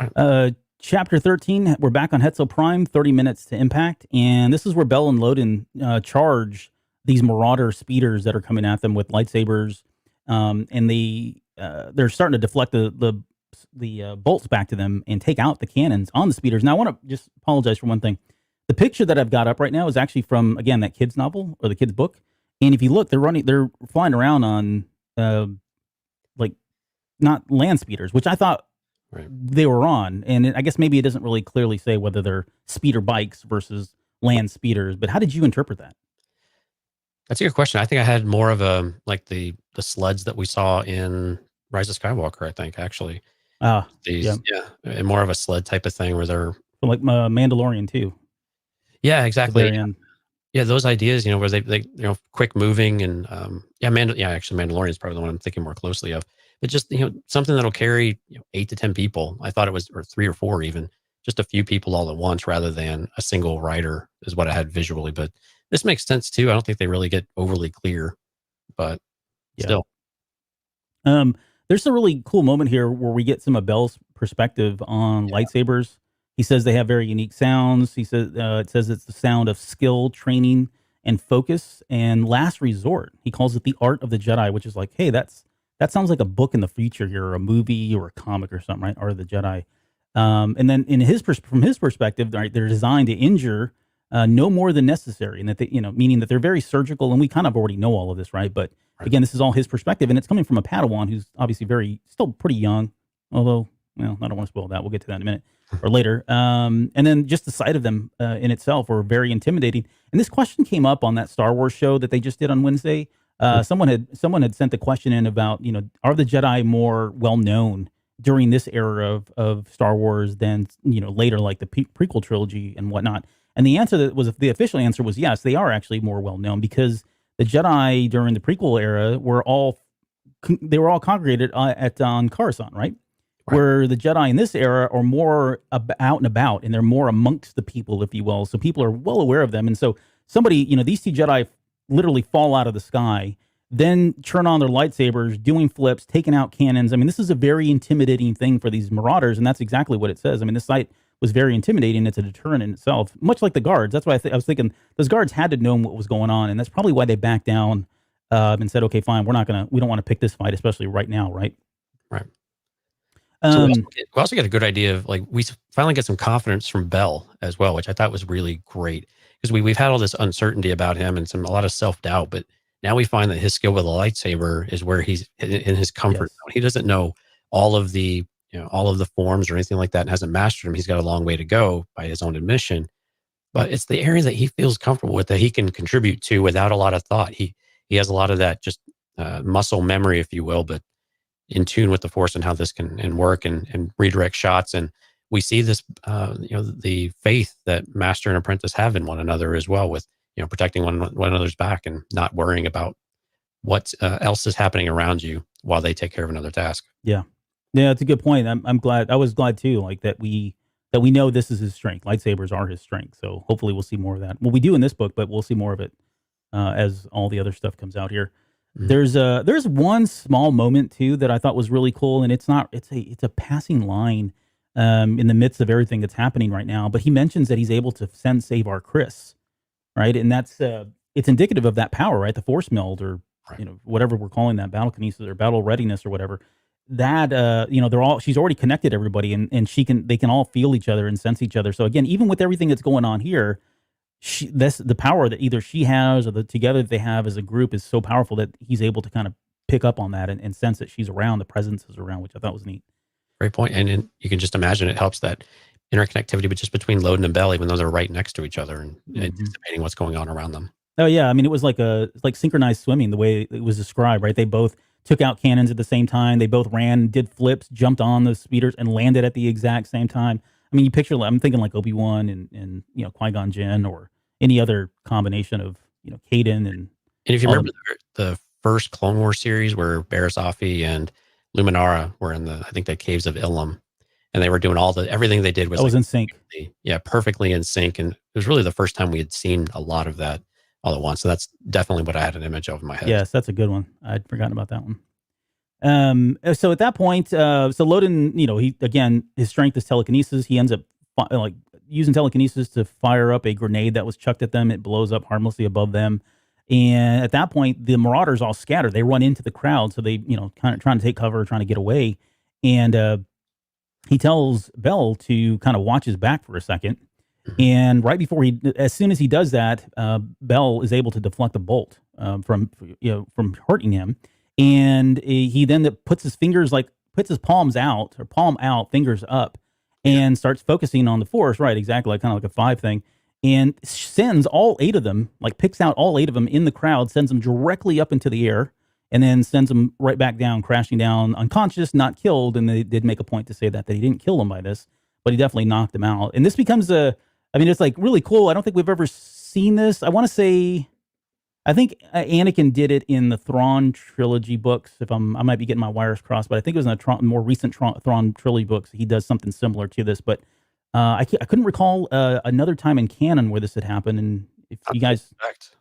Right. Chapter 13, we're back on Hetzel Prime, 30 minutes to impact. And this is where Bell and Loden charge these Marauder speeders that are coming at them with lightsabers. And they're starting to deflect the bolts back to them and take out the cannons on the speeders. Now, I want to just apologize for one thing. The picture that I've got up right now is actually from, again, that kid's novel or the kid's book. And if you look, they're flying around on, not land speeders, which I thought they were on. And I guess maybe it doesn't really clearly say whether they're speeder bikes versus land speeders. But how did you interpret that? That's a good question. I think I had more of a, like the sleds that we saw in Rise of Skywalker, I think, actually. And more of a sled type of thing where they're... So like Mandalorian too. Yeah, exactly. Yeah, those ideas, where they quick moving and actually Mandalorian is probably the one I'm thinking more closely of. But just something that'll carry 8 to 10 people. I thought it was, or 3 or 4 even, just a few people all at once rather than a single rider is what I had visually. But this makes sense too. I don't think they really get overly clear, but Yeah. still. There's a really cool moment here where we get some of Bell's perspective on lightsabers. He says they have very unique sounds. He says it says it's the sound of skill, training, and focus, and last resort. He calls it the art of the Jedi, which is like, hey, that sounds like a book in the future here, or a movie or a comic or something, right? Art of the Jedi. And then from his perspective, right, they're designed to injure no more than necessary, and that they, meaning that they're very surgical. And we kind of already know all of this, right? But again, this is all his perspective, and it's coming from a Padawan who's obviously still pretty young. Although, well, I don't want to spoil that. We'll get to that in a minute or later. And then just the sight of them in itself were very intimidating. And this question came up on that Star Wars show that they just did on Wednesday. Someone had sent the question in about, are the Jedi more well known during this era of Star Wars than later, like the prequel trilogy and whatnot? And the official answer was yes, they are actually more well known, because the Jedi during the prequel era were all congregated on Coruscant, right? Where the Jedi in this era are more out and about, and they're more amongst the people, if you will. So people are well aware of them. And so these 2 Jedi literally fall out of the sky, then turn on their lightsabers, doing flips, taking out cannons. I mean, this is a very intimidating thing for these marauders, and that's exactly what it says. I mean, this sight was very intimidating. It's a deterrent in itself, much like the guards. That's why I was thinking those guards had to know what was going on, and that's probably why they backed down and said, "Okay, fine, we don't want to pick this fight, especially right now, right?" Right. So we also get a good idea of, like, we finally get some confidence from Bell as well, which I thought was really great, because we've had all this uncertainty about him and a lot of self-doubt, but now we find that his skill with a lightsaber is where he's in his comfort zone. He doesn't know all of the forms or anything like that, and hasn't mastered them. He's got a long way to go by his own admission, but it's the area that he feels comfortable with, that he can contribute to without a lot of thought. He has a lot of that just muscle memory, if you will, but in tune with the Force and how this can work and redirect shots. And we see this, the faith that master and apprentice have in one another as well, with protecting one another's back and not worrying about what else is happening around you while they take care of another task. Yeah, it's a good point. I'm glad. I was glad too, like that we know this is his strength. Lightsabers are his strength. So hopefully we'll see more of that. Well, we do in this book, but we'll see more of it as all the other stuff comes out here. Mm-hmm. There's one small moment too that I thought was really cool, and it's a passing line in the midst of everything that's happening right now. But he mentions that he's able to send Savar Chris, right? And that's it's indicative of that power, right? The Force meld, or whatever we're calling that, battle kinesis or battle readiness or whatever. That she's already connected everybody, and they can all feel each other and sense each other. So again, even with everything that's going on here, the power that either she has or the together that they have as a group is so powerful that he's able to kind of pick up on that and sense that she's around, the presence is around, which I thought was neat. Great point. And you can just imagine it helps that interconnectivity, but just between Loden and Bell, even though they're right next to each other, and anticipating what's going on around them. Oh yeah, I mean, it was like synchronized swimming, the way it was described, right? They both took out cannons at the same time. They both ran, did flips, jumped on the speeders, and landed at the exact same time. I mean, I'm thinking like Obi-Wan and Qui-Gon Jinn, or any other combination of Kaden and if you remember the first Clone Wars series, where Barriss Offee and Luminara were in the caves of Ilum, and they were doing everything they did was in sync. Perfectly in sync. And it was really the first time we had seen a lot of that all at once. So that's definitely what I had an image of in my head. Yes, that's a good one. I'd forgotten about that one. So at that point, Loden, his strength is telekinesis. He ends up using telekinesis to fire up a grenade that was chucked at them. It blows up harmlessly above them. And at that point, the Marauders all scatter. They run into the crowd. So they, kind of trying to take cover, trying to get away. And he tells Bell to kind of watch his back for a second. And right before as soon as he does that, Bell is able to deflect a bolt from hurting him. And he then puts his palm out, fingers up, and starts focusing on the Force, right? Exactly, kind of like a 5 thing, and sends all 8 of them, picks out all 8 of them in the crowd, sends them directly up into the air, and then sends them right back down, crashing down, unconscious, not killed. And they did make a point to say that he didn't kill them by this, but he definitely knocked them out. And this becomes it's like really cool. I don't think we've ever seen this. I want to say, I think Anakin did it in the Thrawn trilogy books. I might be getting my wires crossed, but I think it was in the more recent Thrawn trilogy books. He does something similar to this, but I couldn't recall another time in canon where this had happened. And if Not you to guys, this effect.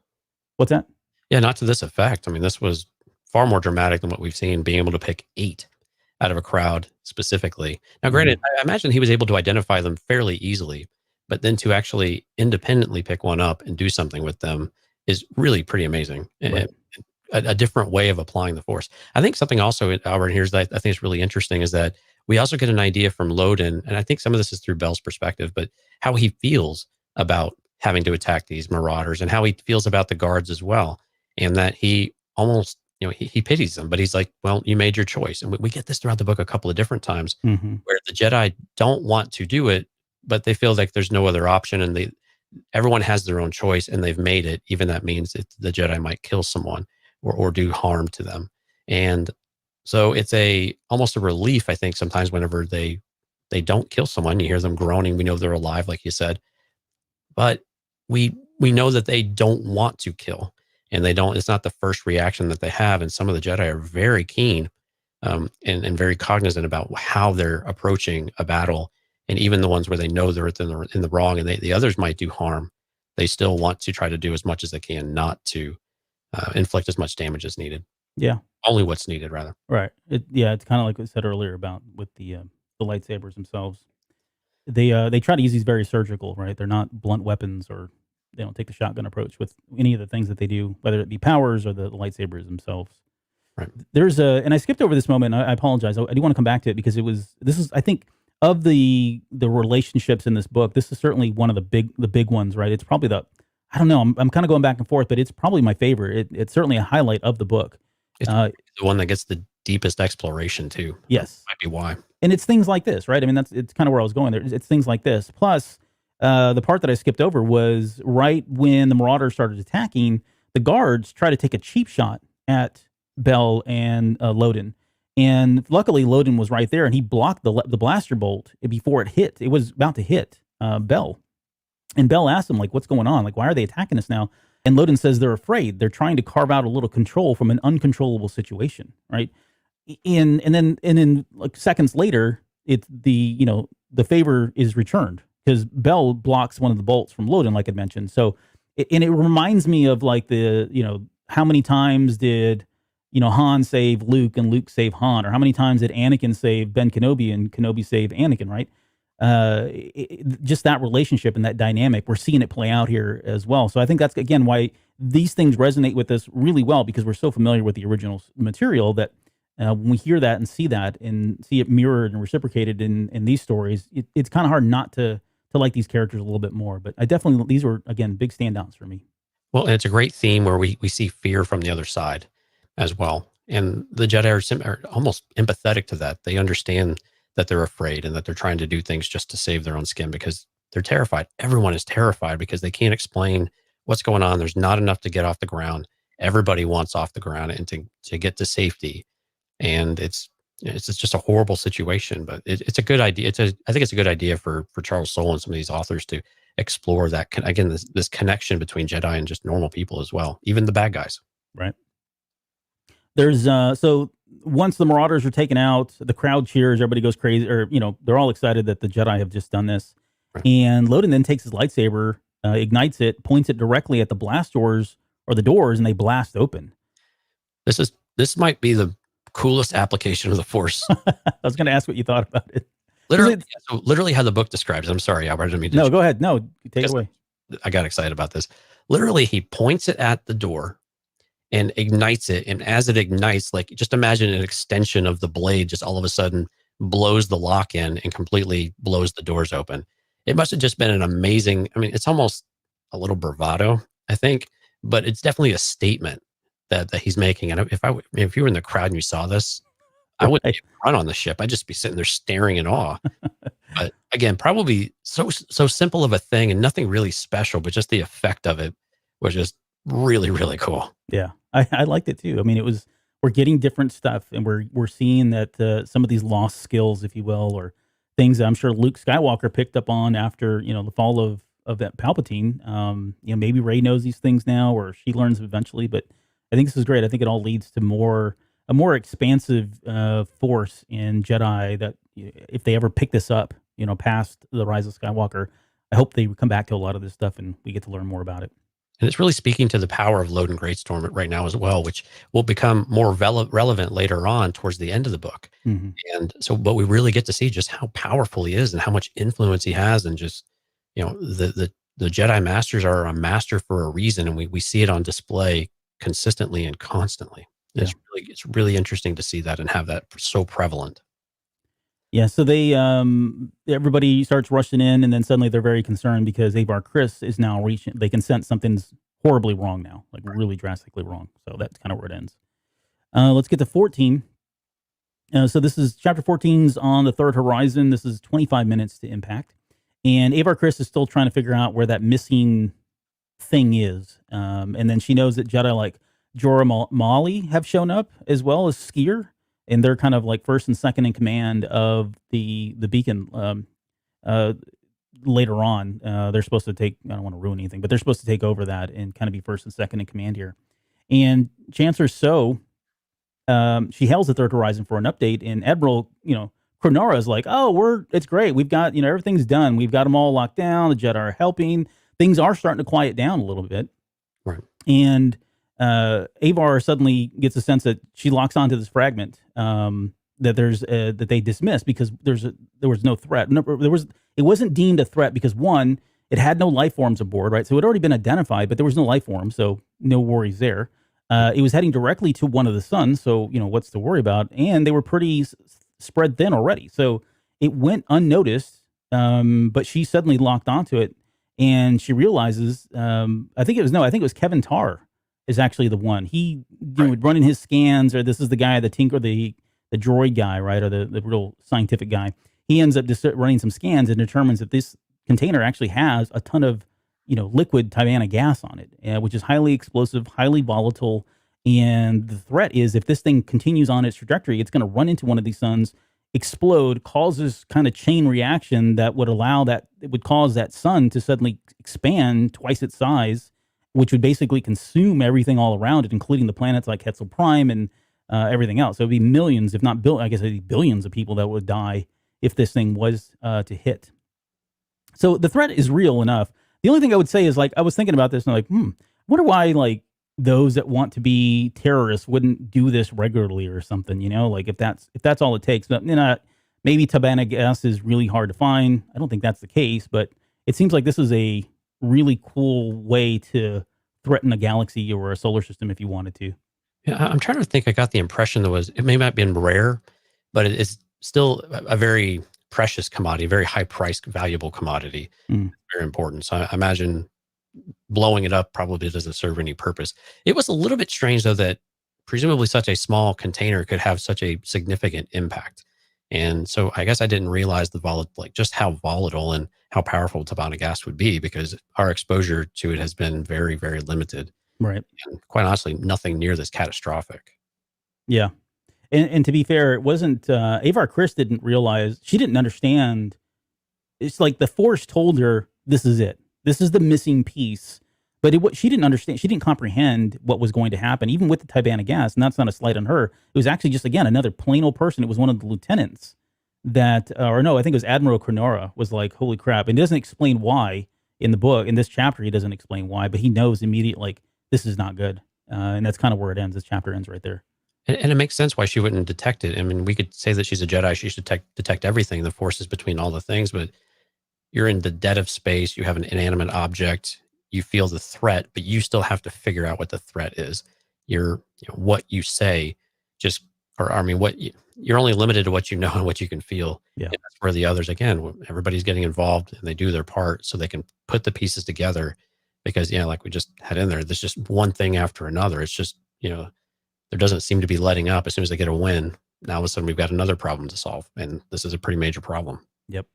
what's that? Yeah, not to this effect. I mean, this was far more dramatic than what we've seen, being able to pick 8 out of a crowd specifically. Now, granted, I imagine he was able to identify them fairly easily, but then to actually independently pick one up and do something with them is really pretty amazing. Right. A different way of applying the force. I think something also, Albert, here's that I think is really interesting is that we also get an idea from Loden, and I think some of this is through Bell's perspective, but how he feels about having to attack these marauders and how he feels about the guards as well. And that he almost, he pities them, but he's like, well, you made your choice. And we get this throughout the book a couple of different times where the Jedi don't want to do it, but they feel like there's no other option. And everyone has their own choice and they've made it. Even that means that the Jedi might kill someone or do harm to them. And so it's almost a relief, I think, sometimes whenever they don't kill someone, you hear them groaning. We know they're alive, like you said, but we know that they don't want to kill. And it's not the first reaction that they have. And some of the Jedi are very keen and very cognizant about how they're approaching a battle. And even the ones where they know they're in the wrong and the others might do harm, they still want to try to do as much as they can not to inflict as much damage as needed. Yeah. Only what's needed, rather. Right. It's kind of like I said earlier about with the lightsabers themselves. They try to use these very surgical, right? They're not blunt weapons, or they don't take the shotgun approach with any of the things that they do, whether it be powers or the lightsabers themselves. Right. And I skipped over this moment. I apologize. I do want to come back to it because this is I think of the relationships in this book, this is certainly one of the big ones, right? It's probably I don't know. I'm kind of going back and forth, but it's probably my favorite. It's certainly a highlight of the book. It's the one that gets the deepest exploration too. Yes. That might be why. And it's things like this, right? I mean, it's kind of where I was going there. It's things like this. Plus, the part that I skipped over was right when the Marauders started attacking, the guards try to take a cheap shot at Bell and Loden. And luckily, Loden was right there, and he blocked the blaster bolt before it hit. It was about to hit Bell. And Bell asked him, like, what's going on? Like, why are they attacking us now? And Loden says they're afraid. They're trying to carve out a little control from an uncontrollable situation, right? And then like seconds later, the favor is returned because Bell blocks one of the bolts from Loden, like I mentioned. So, it reminds me of like how many times did Han save Luke and Luke save Han, or how many times did Anakin save Ben Kenobi and Kenobi save Anakin, right? Just that relationship and that dynamic, we're seeing it play out here as well. So I think that's, again, why these things resonate with us really well, because we're so familiar with the original material that when we hear that and see it mirrored and reciprocated in these stories, it's kind of hard not to like these characters a little bit more. But these were, again, big standouts for me. Well, and it's a great theme where we see fear from the other side as well. And the Jedi are almost empathetic to that. They understand that they're afraid and that they're trying to do things just to save their own skin because they're terrified. Everyone is terrified because they can't explain what's going on. There's not enough to get off the ground. Everybody wants off the ground and to get to safety. And it's just a horrible situation, but it's a good idea. I think it's a good idea for Charles Soule and some of these authors to explore that, again, this connection between Jedi and just normal people as well, even the bad guys. Right. There's so once the Marauders are taken out, the crowd cheers, everybody goes crazy, or they're all excited that the Jedi have just done this. Right. And Loden then takes his lightsaber, ignites it, points it directly at the blast doors or the doors, and they blast open. This might be the coolest application of the Force. I was going to ask what you thought about it. Literally how the book describes it. I'm sorry, Albert, I didn't mean to. No, go ahead. No, take it away. I got excited about this. Literally, he points it at the door and ignites it. And as it ignites, like, just imagine an extension of the blade just all of a sudden blows the lock in and completely blows the doors open. It must have just been an amazing, it's almost a little bravado, I think, but it's definitely a statement that he's making. And if you were in the crowd and you saw this, I wouldn't even run on the ship. I'd just be sitting there staring in awe. But again, probably so simple of a thing and nothing really special, but just the effect of it was just really, really cool. Yeah, I liked it too. We're getting different stuff, and we're seeing that some of these lost skills, if you will, or things that I'm sure Luke Skywalker picked up on after the fall of that Palpatine. Maybe Rey knows these things now, or she learns eventually. But I think this is great. I think it all leads to a more expansive Force in Jedi. That if they ever pick this up, past the Rise of Skywalker, I hope they come back to a lot of this stuff and we get to learn more about it. And it's really speaking to the power of Loden Greatstorm right now as well, which will become more relevant later on towards the end of the book. Mm-hmm. And so, but we really get to see just how powerful he is and how much influence he has, and just, the Jedi Masters are a master for a reason, and we see it on display consistently and constantly. Yeah. It's really interesting to see that and have that so prevalent. Yeah, so they everybody starts rushing in, and then suddenly they're very concerned because Avar Kriss is now reaching. They can sense something's horribly wrong now, like really drastically wrong. So that's kind of where it ends. Let's get to 14. So this is chapter 14's on the third horizon. This is 25 minutes to impact, and Avar Kriss is still trying to figure out where that missing thing is. And then she knows that Jedi like Jorah Mali have shown up as well as Skier. And they're kind of like first and second in command of the beacon. Later on, they're supposed to take. I don't want to ruin anything, but they're supposed to take over that and kind of be first and second in command here. And Chancellor Soule, she hails the Third Horizon for an update. And Admiral, Kronora is like, "Oh, it's great. We've got everything's done. We've got them all locked down. The Jedi are helping. Things are starting to quiet down a little bit." Right. And Avar suddenly gets a sense that she locks onto this fragment that that they dismissed because there was no threat. No, it wasn't deemed a threat because one, it had no life forms aboard, right? So it had already been identified, but there was no life form, so no worries there. It was heading directly to one of the suns, so what's to worry about? And they were pretty spread thin already, so it went unnoticed. But she suddenly locked onto it, and she realizes, I think it was Kevin Tarr is actually the one. He running his scans, or this is the guy, the droid guy, right, or the real scientific guy. He ends up just running some scans and determines that this container actually has a ton of liquid Tibanna gas on it, which is highly explosive, highly volatile. And the threat is if this thing continues on its trajectory, it's going to run into one of these suns, explode, cause this kind of chain reaction that would cause that sun to suddenly expand twice its size, which would basically consume everything all around it, including the planets like Hetzel Prime and everything else. So it'd be millions, if not I guess it'd be billions of people that would die if this thing was to hit. So the threat is real enough. The only thing I would say is, like, I was thinking about this and I'm like, I wonder why, like, those that want to be terrorists wouldn't do this regularly or something, like if that's all it takes. But maybe Tibanna gas is really hard to find. I don't think that's the case, but it seems like this is a really cool way to threaten a galaxy or a solar system if you wanted to. Yeah, I'm trying to think. I got the impression it may not have been rare, but it's still a very precious commodity, a very high priced, valuable commodity. Very important. So I imagine blowing it up probably doesn't serve any purpose. It was a little bit strange, though, that presumably such a small container could have such a significant impact. And so I guess I didn't realize just how volatile and how powerful Tibanna gas would be, because our exposure to it has been very, very limited. Right. And quite honestly, nothing near this catastrophic. Yeah. And to be fair, it wasn't, Avar Kriss didn't realize, she didn't understand. It's like the Force told her, this is it. This is the missing piece. But she didn't understand. She didn't comprehend what was going to happen, even with the Tibanna gas. And that's not a slight on her. It was actually just, again, another plain old person. It was one of the lieutenants that, or no, I think it was Admiral Kronora, was like, holy crap. And he doesn't explain why in the book. In this chapter, he doesn't explain why, but he knows immediately, like, this is not good. And that's kind of where it ends. This chapter ends right there. And it makes sense why she wouldn't detect it. I mean, we could say that she's a Jedi. She should detect everything, the forces between all the things, but you're in the dead of space. You have an inanimate object. You feel the threat, but you still have to figure out what the threat is. What you say you're only limited to what you know and what you can feel. Yeah. And that's where the others, again, everybody's getting involved and they do their part so they can put the pieces together, because, like we just had in there, there's just one thing after another. It's just, there doesn't seem to be letting up. As soon as they get a win, now all of a sudden we've got another problem to solve. And this is a pretty major problem. Yep.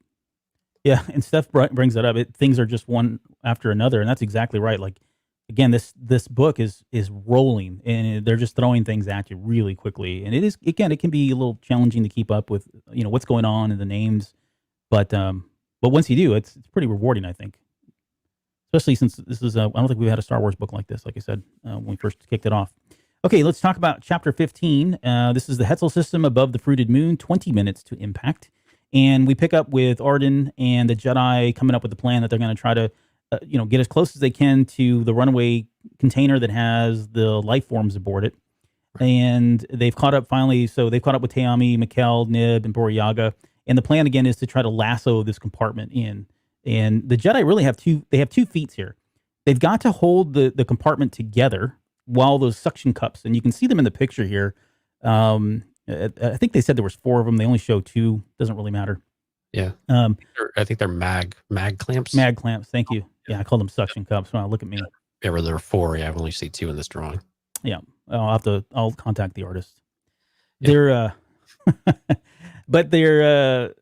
Yeah, and Steph brings that up. Things are just one after another, and that's exactly right. Like, again, this book is rolling, and they're just throwing things at you really quickly. And it can be a little challenging to keep up with, what's going on and the names. But once you do, it's pretty rewarding, I think. especially since this is, I don't think we've had a Star Wars book like this, like I said, when we first kicked it off. Okay, let's talk about Chapter 15. This is the Hetzel system above the fruited moon, 20 minutes to impact. And we pick up with Arden and the Jedi coming up with the plan that they're going to try to, get as close as they can to the runaway container that has the life forms aboard it. And they've caught up finally. So they've caught up with Taami, Mikkel, Nib, and Boryaga. And the plan again is to try to lasso this compartment in. And the Jedi really have two feats here. They've got to hold the compartment together while those suction cups, and you can see them in the picture here. I think they said there was 4 of them. They only show 2. Doesn't really matter. Yeah. I think they're mag clamps. Mag clamps. Thank you. Yeah, I called them suction cups. Wow, look at me. Yeah, where there are 4. Yeah, I only see 2 in this drawing. Yeah, I'll contact the artist. Yeah. They're, but they're,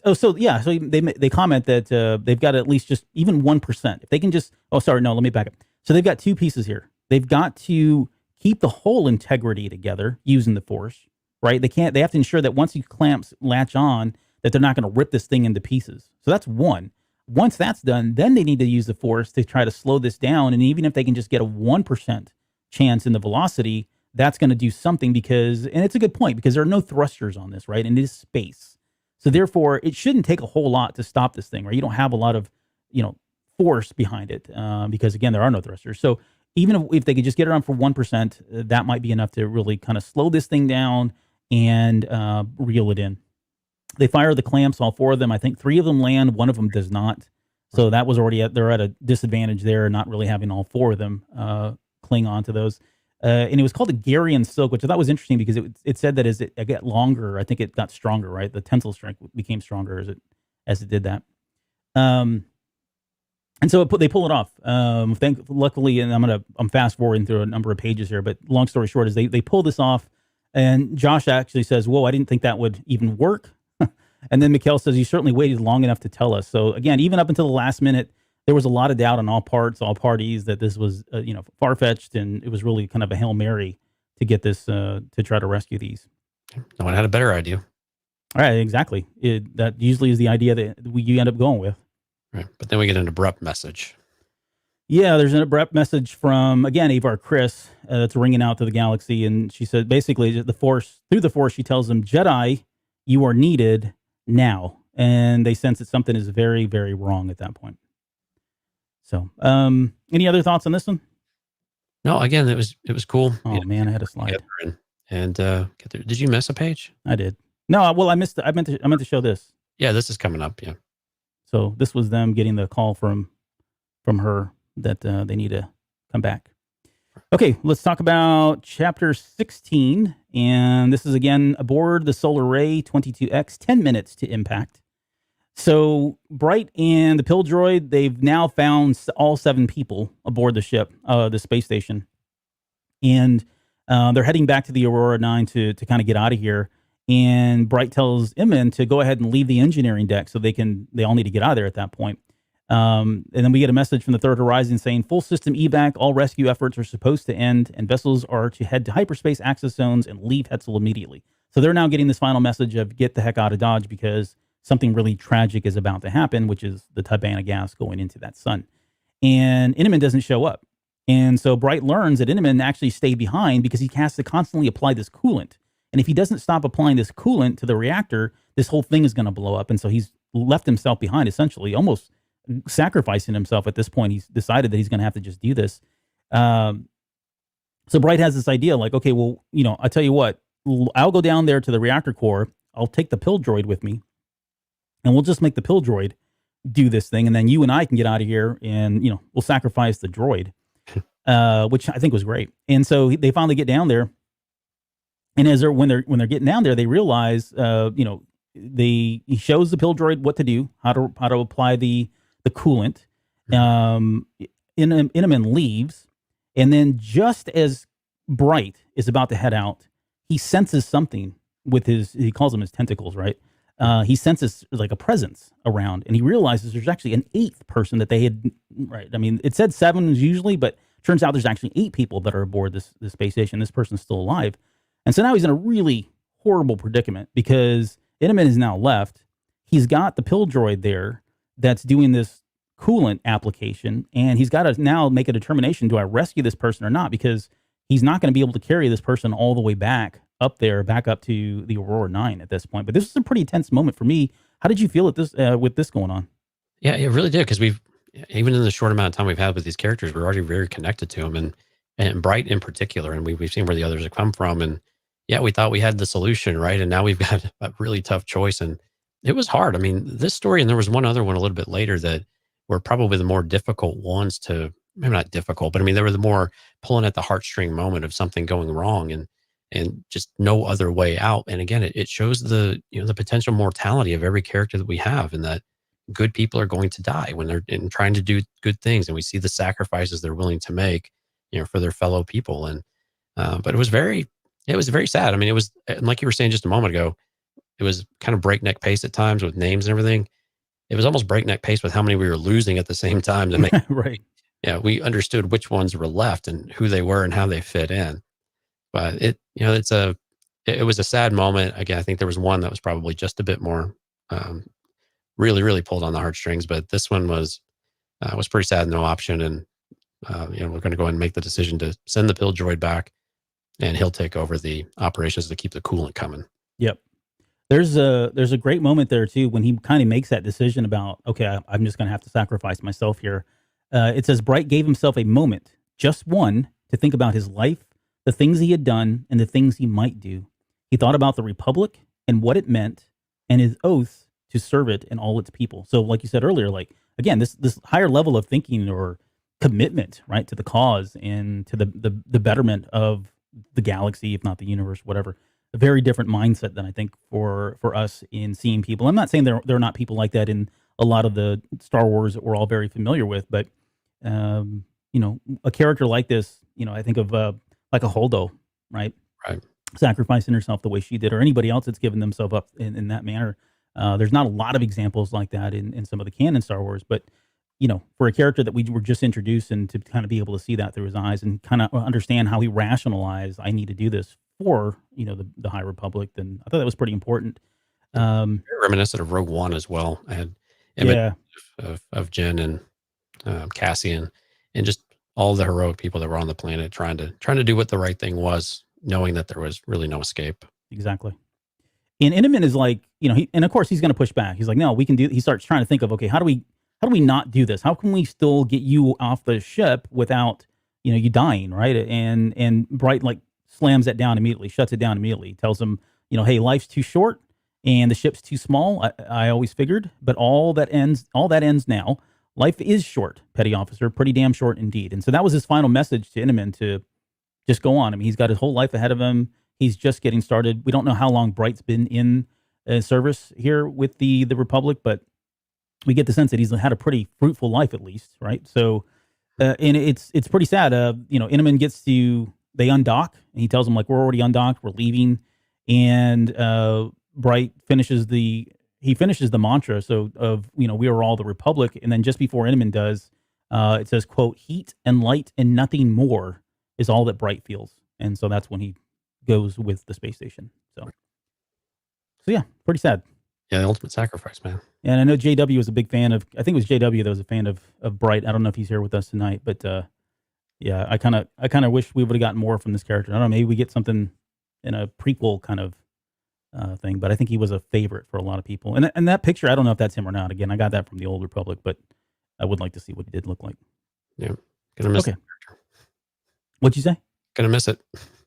so they comment that they've got at least just even 1%. If they can just, let me back up. So they've got 2 pieces here. They've got to keep the whole integrity together using the Force, right? They have to ensure that once these clamps latch on, that they're not going to rip this thing into pieces. So that's one. Once that's done, then they need to use the Force to try to slow this down. And even if they can just get a 1% chance in the velocity, that's going to do something and it's a good point, because there are no thrusters on this, right? And it is space. So therefore, it shouldn't take a whole lot to stop this thing, right? You don't have a lot of, force behind it, because again, there are no thrusters. So even if they could just get around for 1%, that might be enough to really kind of slow this thing down and reel it in. They fire the clamps, all 4 of them. I think 3 of them land, 1 of them does not. So that was already they're at a disadvantage there, not really having all 4 of them cling on to those. And it was called a Garian silk, which I thought was interesting because it said that as it got longer, I think it got stronger, right? The tensile strength became stronger as it did that. And so they pull it off. Luckily, and I'm fast forwarding through a number of pages here, but long story short is they pull this off, and Josh actually says, "Whoa, I didn't think that would even work." And then Mikkel says, "You certainly waited long enough to tell us." So again, even up until the last minute, there was a lot of doubt on all parties that this was far-fetched, and it was really kind of a Hail Mary to get this to try to rescue these. No one had a better idea. All right, exactly. That usually is the idea that you end up going with. Right. But then we get an abrupt message. Yeah, there's an abrupt message from, again, Avar Kriss that's ringing out to the galaxy. And she said, basically, through the Force, she tells them, "Jedi, you are needed now." And they sense that something is very, very wrong at that point. So, any other thoughts on this one? No, again, it was cool. Oh, man, I had a slide. And get there. Did you miss a page? I did. No, well, I missed. I meant to show this. Yeah, this is coming up. Yeah. So this was them getting the call from her that they need to come back. Okay, let's talk about Chapter 16. And this is, again, aboard the Solar Ray 22X, 10 minutes to impact. So Bright and the Pill Droid, they've now found all 7 people aboard the ship, the space station. And they're heading back to the Aurora 9 to kind of get out of here. And Bright tells Inman to go ahead and leave the engineering deck so they all need to get out of there at that point. And then we get a message from the Third Horizon saying, "Full system evac, all rescue efforts are supposed to end, and vessels are to head to hyperspace access zones and leave Hetzel immediately." So they're now getting this final message of get the heck out of Dodge because something really tragic is about to happen, which is the Tibana gas going into that sun. And Inman doesn't show up. And so Bright learns that Inman actually stayed behind because he has to constantly apply this coolant. And if he doesn't stop applying this coolant to the reactor, this whole thing is going to blow up. And so he's left himself behind, essentially, almost sacrificing himself at this point. He's decided that he's going to have to just do this. So Bright has this idea like, okay, well, I tell you what, I'll go down there to the reactor core. I'll take the Pill Droid with me, and we'll just make the Pill Droid do this thing. And then you and I can get out of here and, we'll sacrifice the droid, which I think was great. And so they finally get down there. And when they're getting down there, they realize, he shows the Pill Droid what to do, how to apply the coolant. Inman leaves, and then just as Bright is about to head out, he senses something with he calls them his tentacles, right? He senses like a presence around, and he realizes there's actually an 8th person that they had. Right? I mean, it said 7 usually, but turns out there's actually 8 people that are aboard this space station. This person's still alive. And so now he's in a really horrible predicament because Inman is now left. He's got the Pill Droid there that's doing this coolant application, and he's got to now make a determination: do I rescue this person or not? Because he's not going to be able to carry this person all the way back up to the Aurora 9 at this point. But this was a pretty tense moment for me. How did you feel at this with this going on? Yeah, it really did, because we've, even in the short amount of time we've had with these characters, we're already very connected to them, and Bright in particular, and we've seen where the others have come from, and yeah, we thought we had the solution, right? And now we've got a really tough choice, and it was hard. I mean, this story, and there was one other one a little bit later that were probably the more difficult ones to, maybe not difficult, but I mean, they were the more pulling at the heartstring moment of something going wrong, and just no other way out. And again, it shows the, the potential mortality of every character that we have, and that good people are going to die when they're trying to do good things, and we see the sacrifices they're willing to make, for their fellow people. And but it was very sad. I mean, it was, like you were saying just a moment ago, it was kind of breakneck pace at times with names and everything. It was almost breakneck pace with how many we were losing at the same time to make Right. Yeah, we understood which ones were left and who they were and how they fit in. But it was a sad moment. Again, I think there was one that was probably just a bit more really, really pulled on the heartstrings, but this one was pretty sad, no option. And we're going to go ahead and make the decision to send the pill droid back, and he'll take over the operations to keep the coolant coming. Yep. There's a great moment there too when he kind of makes that decision about, okay, I'm just going to have to sacrifice myself here. It says Bright gave himself a moment, just one, to think about his life, the things he had done, and the things he might do. He thought about the Republic and what it meant, and his oath to serve it and all its people. So, like you said earlier, like again, this higher level of thinking or commitment, right, to the cause and to the betterment of the galaxy, if not the universe, whatever. A very different mindset than I think for us in seeing people. I'm not saying there are not people like that in a lot of the Star Wars that we're all very familiar with, but a character like this, I think of like a Holdo, right? Right. Sacrificing herself the way she did, or anybody else that's given themselves up in that manner. There's not a lot of examples like that in some of the canon Star Wars, but for a character that we were just introduced, and to kind of be able to see that through his eyes and kind of understand how he rationalized, I need to do this for the High Republic, then I thought that was pretty important. Very reminiscent of Rogue One as well. I had images of Jen and Cassian, and just all the heroic people that were on the planet trying to do what the right thing was, knowing that there was really no escape. Exactly. And Inman is like, and of course he's going to push back. He's like, no, we can do. He starts trying to think of, okay, how do we not do this? How can we still get you off the ship without you dying, right? And Bright like slams that down immediately, shuts it down immediately, tells him, hey, life's too short and the ship's too small. I always figured, but all that ends now. Life is short, Petty Officer, pretty damn short indeed. And so that was his final message to Inman, to just go on. I mean, he's got his whole life ahead of him. He's just getting started. We don't know how long Bright's been in service here with the Republic, but we get the sense that he's had a pretty fruitful life, at least, right? So, and it's pretty sad. Inman gets to, they undock, and he tells them, like, we're already undocked, we're leaving, and Bright finishes the mantra. So of we are all the Republic, and then just before Inman does, it says, quote, heat and light and nothing more is all that Bright feels, and so that's when he goes with the space station. So yeah, pretty sad. Yeah, the ultimate sacrifice, man. And I know JW was a big fan of, I think it was JW that was a fan of Bright. I don't know if he's here with us tonight, but yeah, I kind of wish we would have gotten more from this character. I don't know, maybe we get something in a prequel kind of thing, but I think he was a favorite for a lot of people. And that picture, I don't know if that's him or not. Again, I got that from the Old Republic, but I would like to see what he did look like. Yeah, gonna miss it. What'd you say? Gonna miss it.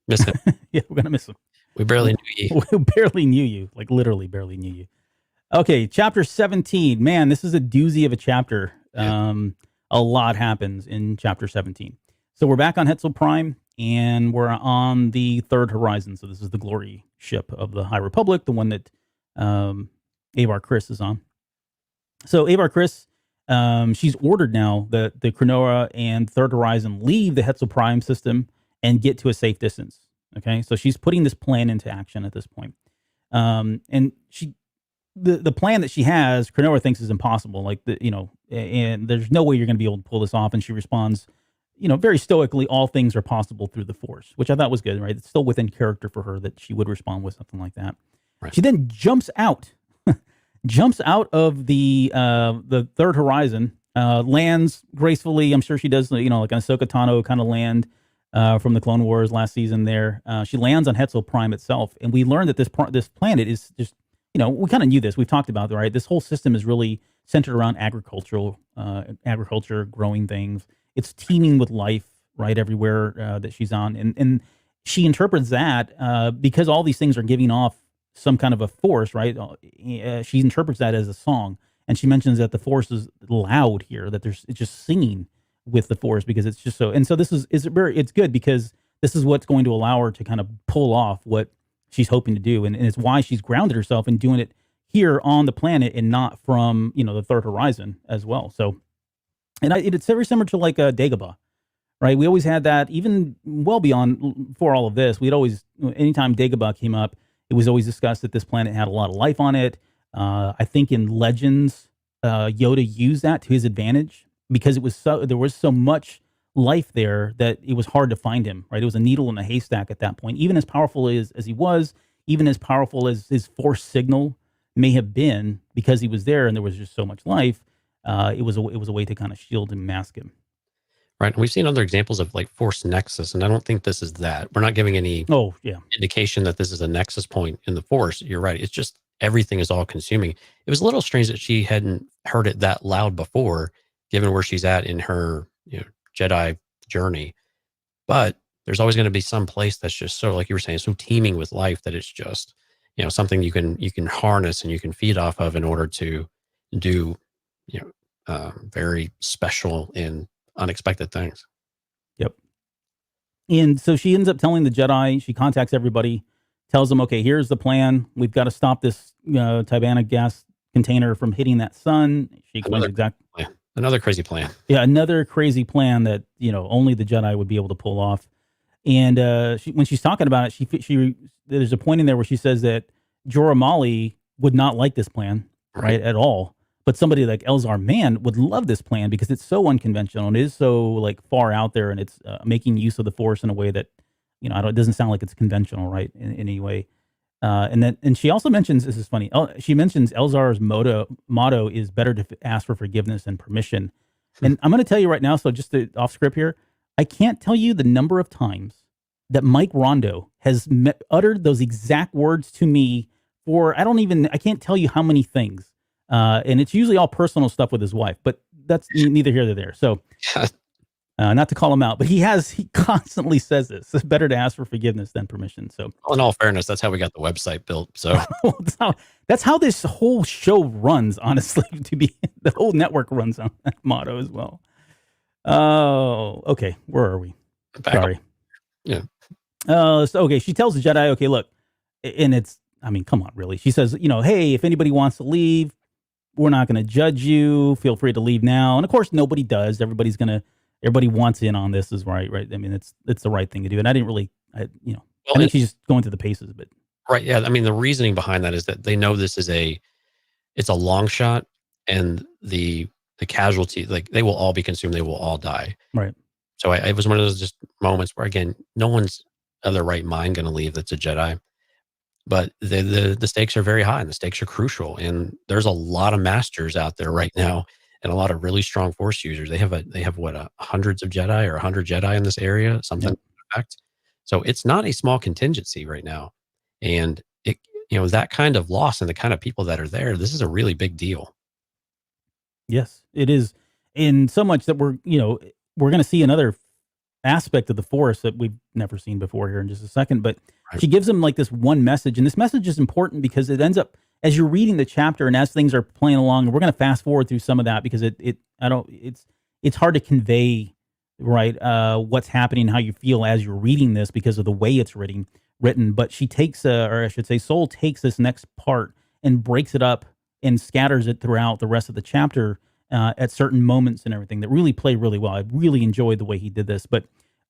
Miss it. Yeah, we're gonna miss him. We barely knew you. We barely knew you, like literally barely knew you. Okay, chapter 17. Man, this is a doozy of a chapter. Yeah. A lot happens in chapter 17. So we're back on Hetzel Prime, and we're on the Third Horizon. So this is the glory ship of the High Republic, the one that Avar Kriss is on. So Avar Kriss, she's ordered now that the Cronoa and Third Horizon leave the Hetzel Prime system and get to a safe distance. Okay, so she's putting this plan into action at this point. And the plan that she has, Cronoa thinks is impossible. Like, and there's no way you're going to be able to pull this off. And she responds, very stoically, all things are possible through the Force, which I thought was good, right? It's still within character for her that she would respond with something like that. Right. She then jumps out of the Third Horizon Lands gracefully. I'm sure she does, like an Ahsoka Tano kind of land from the Clone Wars last season there. She lands on Hetzel Prime itself. And we learned that this planet is just, we kind of knew this. We've talked about it, right? This whole system is really centered around agriculture, growing things. It's teeming with life, right, everywhere that she's on. And she interprets that because all these things are giving off some kind of a force, right? She interprets that as a song. And she mentions that the force is loud here, that it's just singing with the force because it's just so. And so it's good because this is what's going to allow her to kind of pull off what she's hoping to do. And it's why she's grounded herself and doing it here on the planet and not from, the third horizon as well. So, and it's very similar to like Dagobah, right? We always had that even well beyond for all of this. We'd always, anytime Dagobah came up, it was always discussed that this planet had a lot of life on it. I think in Legends, Yoda used that to his advantage because there was so much life there that it was hard to find him, right? It was a needle in a haystack at that point. Even as powerful as he was, even as powerful as his force signal may have been, because he was there and there was just so much life, it was a way to kind of shield and mask him. Right. We've seen other examples of like Force Nexus, and I don't think this is that. We're not giving any indication that this is a nexus point in the Force. You're right. It's just everything is all consuming. It was a little strange that she hadn't heard it that loud before, given where she's at in her Jedi journey. But there's always going to be some place that's just so, like you were saying, so teeming with life that it's just something you can harness and you can feed off of in order to do very special and unexpected things. Yep. And so she ends up telling the Jedi, she contacts everybody, tells them, okay, here's the plan. We've got to stop this Tibana gas container from hitting that sun. She explains exactly. Another crazy plan. Yeah, another crazy plan that, only the Jedi would be able to pull off. And when she's talking about it, she there's a point in there where she says that Jorah Mali would not like this plan, right, at all. But somebody like Elzar Mann would love this plan because it's so unconventional and it is so like far out there, and it's making use of the Force in a way that it doesn't sound like it's conventional, right, in any way. And she also mentions, this is funny. She mentions Elzar's motto is better to ask for forgiveness and permission. And I'm going to tell you right now, so just off script here, I can't tell you the number of times that Mike Rondo has uttered those exact words to me for I can't tell you how many things. And it's usually all personal stuff with his wife, but that's neither here nor there. So, not to call him out, but he constantly says this: it's better to ask for forgiveness than permission. So, well, in all fairness, that's how we got the website built. So that's how this whole show runs. Honestly, the whole network runs on that motto as well. Oh, okay. Where are we? Sorry. Yeah. Okay. She tells the Jedi, okay, look, and come on, really. She says, hey, if anybody wants to leave, we're not going to judge you. Feel free to leave now. And of course, nobody does. Everybody wants in on this, is right. I mean, it's the right thing to do. And I didn't really, I think she's just going through the paces, but. Right. Yeah. I mean, the reasoning behind that is that they know this is it's a long shot, and the casualty, like, they will all be consumed. They will all die. Right. So it was one of those just moments where, again, no one's of their right mind going to leave that's a Jedi. But the stakes are very high, and the stakes are crucial. And there's a lot of masters out there right now, and a lot of really strong Force users. They have what, hundreds of Jedi or 100 Jedi in this area, something like that. So it's not a small contingency right now, and that kind of loss and the kind of people that are there, this is a really big deal. Yes, it is. In so much that we're going to see another aspect of the Force that we've never seen before here in just a second, but she gives him like this one message, and this message is important because it ends up, as you're reading the chapter and as things are playing along, and we're going to fast forward through some of that because it's hard to convey, right, what's happening, how you feel as you're reading this because of the way it's written. But she takes, or I should say, Soule takes this next part and breaks it up and scatters it throughout the rest of the chapter at certain moments and everything that really play really well. I really enjoyed the way he did this. But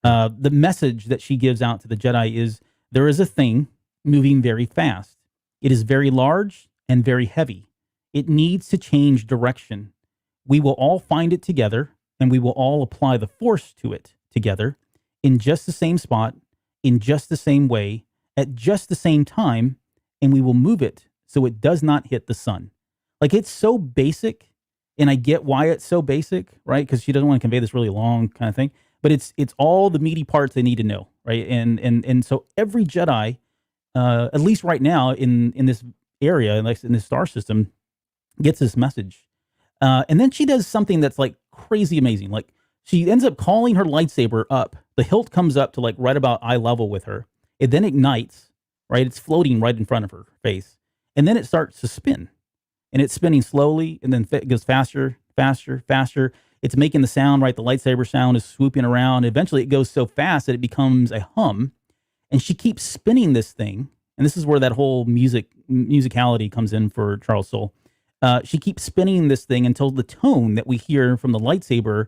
the message that she gives out to the Jedi is, there is a thing moving very fast. It is very large and very heavy. It needs to change direction. We will all find it together, and we will all apply the Force to it together in just the same spot, in just the same way, at just the same time, and we will move it so it does not hit the sun. Like, it's so basic and I get why it's so basic, right? Because she doesn't want to convey this really long kind of thing. But it's all the meaty parts they need to know, right? And so every Jedi, at least right now in this area, like in this star system, gets this message. And then she does something that's like crazy amazing. Like she ends up calling her lightsaber up. The hilt comes up to like right about eye level with her. It then ignites, right? It's floating right in front of her face. And then it starts to spin. And it's spinning slowly, and then it goes faster, faster, faster. It's making the sound, right? The lightsaber sound is swooping around. Eventually, it goes so fast that it becomes a hum. And she keeps spinning this thing. And this is where that whole musicality comes in for Charles Soule. She keeps spinning this thing until the tone that we hear from the lightsaber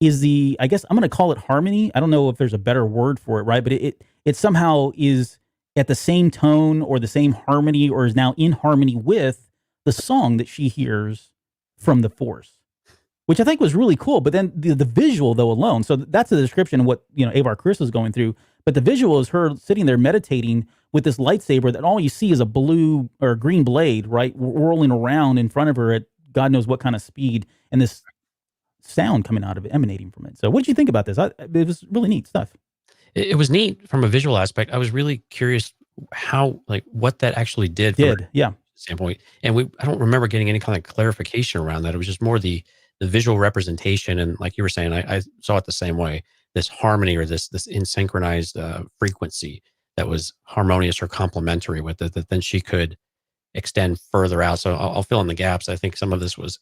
is I guess I'm going to call it harmony. I don't know if there's a better word for it, right? But it somehow is at the same tone or the same harmony, or is now in harmony with the song that she hears from the Force, which I think was really cool. But then the visual, though, alone. So that's the description of what, Avar Kriss is going through. But the visual is her sitting there meditating with this lightsaber that all you see is a blue or green blade, right, whirling around in front of her at God knows what kind of speed, and this sound coming out of it, emanating from it. So what did you think about this? It was really neat stuff. It was neat from a visual aspect. I was really curious how, like, what that actually did. Yeah. Standpoint, and I don't remember getting any kind of clarification around that. It was just more the visual representation, and like you were saying, I saw it the same way. This harmony, or this in synchronized frequency that was harmonious or complementary with it, that then she could extend further out. So I'll fill in the gaps. I think some of this was,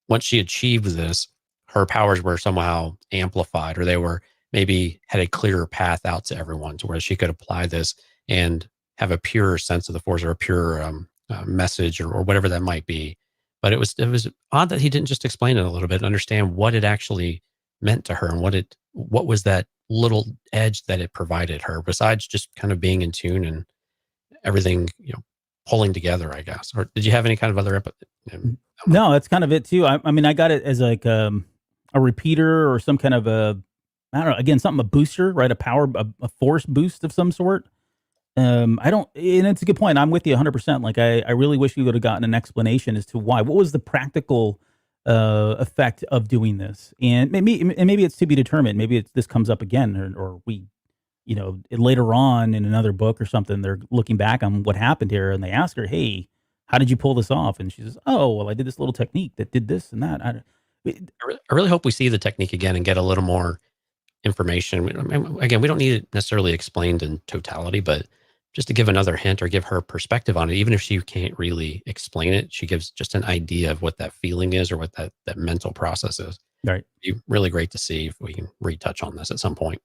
once she achieved this, her powers were somehow amplified, or they were maybe had a clearer path out to everyone, to where she could apply this and have a purer sense of the Force, or a pure message, or whatever that might be. But it was odd that he didn't just explain it a little bit, understand what it actually meant to her, and what was that little edge that it provided her, besides just kind of being in tune and everything, pulling together, I guess. Or did you have any kind of other No, that's kind of it too. I mean, I got it as like a repeater, or some kind of I don't know, again, something, a booster, right? A power, a force boost of some sort. And it's a good point. I'm with you 100%. Like, I really wish we would have gotten an explanation as to why. What was the practical effect of doing this? And maybe it's to be determined. Maybe this comes up again, or we, later on in another book or something, they're looking back on what happened here, and they ask her, "Hey, how did you pull this off?" And she says, "Oh, well, I did this little technique that did this and that." I really hope we see the technique again and get a little more information. Again, we don't need it necessarily explained in totality, but just to give another hint, or give her perspective on it, even if she can't really explain it, she gives just an idea of what that feeling is, or what that mental process is. Right. It'd be really great to see if we can retouch on this at some point.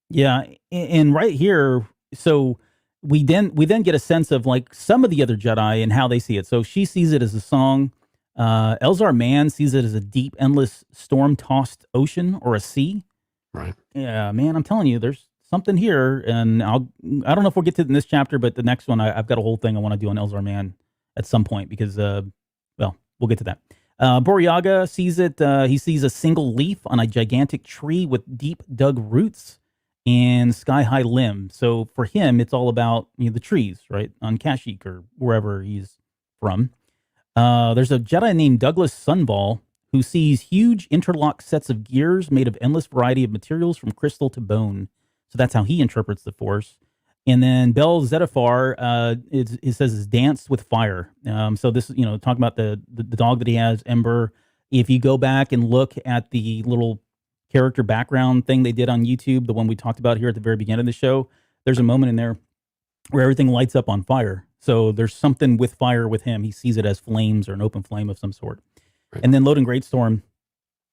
Yeah, and right here, so we then get a sense of like some of the other Jedi and how they see it. So she sees it as a song. Elzar Mann sees it as a deep, endless, storm-tossed ocean, or a sea. Right. Yeah, man, I'm telling you, there's something here, and I don't know if we'll get to it in this chapter, but the next one, I've got a whole thing I want to do on Elzar Mann at some point, because, we'll get to that. Boryaga sees it. He sees a single leaf on a gigantic tree with deep dug roots and sky-high limbs. So for him, it's all about the trees, right, on Kashyyyk or wherever he's from. There's a Jedi named Douglas Sunval who sees huge interlocked sets of gears made of endless variety of materials from crystal to bone. So that's how he interprets the Force. And then Bel Zettifar, it says, is danced with fire. So this, talking about the dog that he has, Ember. If you go back and look at the little character background thing they did on YouTube, the one we talked about here at the very beginning of the show, there's a moment in there where everything lights up on fire. So there's something with fire with him. He sees it as flames, or an open flame of some sort. Right. And then Loden Greatstorm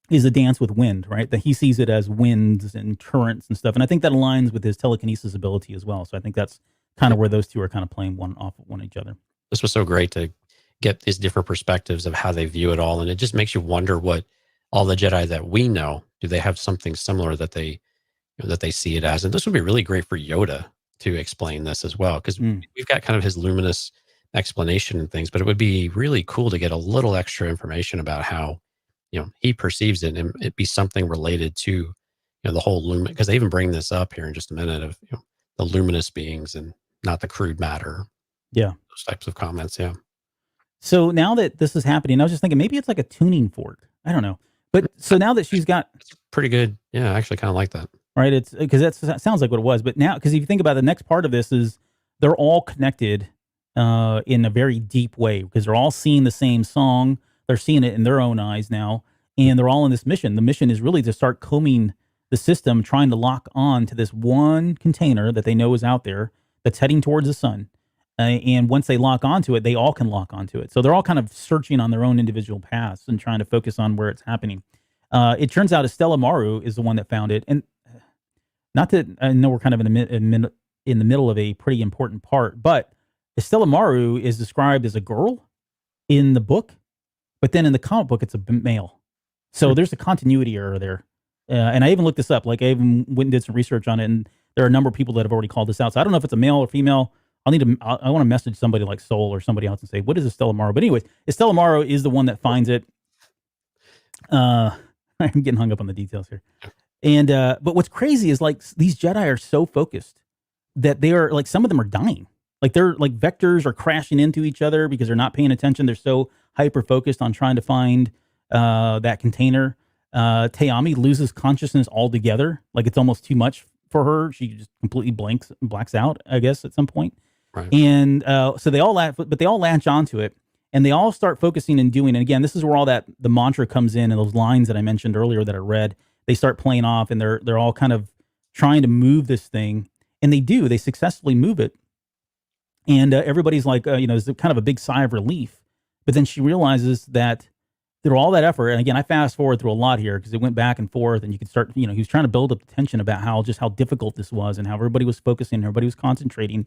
is a dance with wind, right? That he sees it as winds and currents and stuff. And I think that aligns with his telekinesis ability as well. So I think that's kind of where those two are kind of playing one off of one each other. This was so great to get these different perspectives of how they view it all. And it just makes you wonder, what all the Jedi that we know, do they have something similar that they see it as? And this would be really great for Yoda to explain this as well, because we've got kind of his luminous explanation and things, but it would be really cool to get a little extra information about how he perceives it, and it be something related to the whole lumen, because they even bring this up here in just a minute, of the luminous beings and not the crude matter. Yeah, those types of comments. Yeah. So now that this is happening, I was just thinking maybe it's like a tuning fork. I don't know. But so now that she's got It's pretty good. Yeah, I actually kind of like that. right, it's because that sounds like what it was. But now, because if you think about it, the next part of this is they're all connected in a very deep way because they're all seeing the same song. They're seeing it in their own eyes now, and they're all in this mission. The mission is really to start combing the system, trying to lock on to this one container that they know is out there that's heading towards the sun. And once they lock onto it, they all can lock onto it. So they're all kind of searching on their own individual paths and trying to focus on where it's happening. It turns out Estella Maru is the one that found it, and not that I know we're kind of in the middle of a pretty important part, but Estella Maru is described as a girl in the book, but then in the comic book, it's a male. So there's a continuity error there. And I even looked this up. Like I even went and did some research on it, and there are a number of people that have already called this out. So I don't know if it's a male or female. I want to message somebody like Soule or somebody else and say, what is Estella Maru? But anyways, Estella Maru is the one that finds it. I'm getting hung up on the details here. And but what's crazy is like these Jedi are so focused that they are like some of them are dying. Like they're like vectors are crashing into each other because they're not paying attention. They're so hyper focused on trying to find that container. Tayami loses consciousness altogether. Like it's almost too much for her. She just completely blacks out, I guess, at some point. Right. And so they all latch onto it. And they all start focusing and doing. And again, this is where all the mantra comes in, and those lines that I mentioned earlier that I read. They start playing off, and they're all kind of trying to move this thing, and they successfully move it, and everybody's like, there's kind of a big sigh of relief. But then she realizes that through all that effort, and again, I fast forward through a lot here because it went back and forth, and you could start, he was trying to build up the tension about how difficult this was, and how everybody was focusing, everybody was concentrating,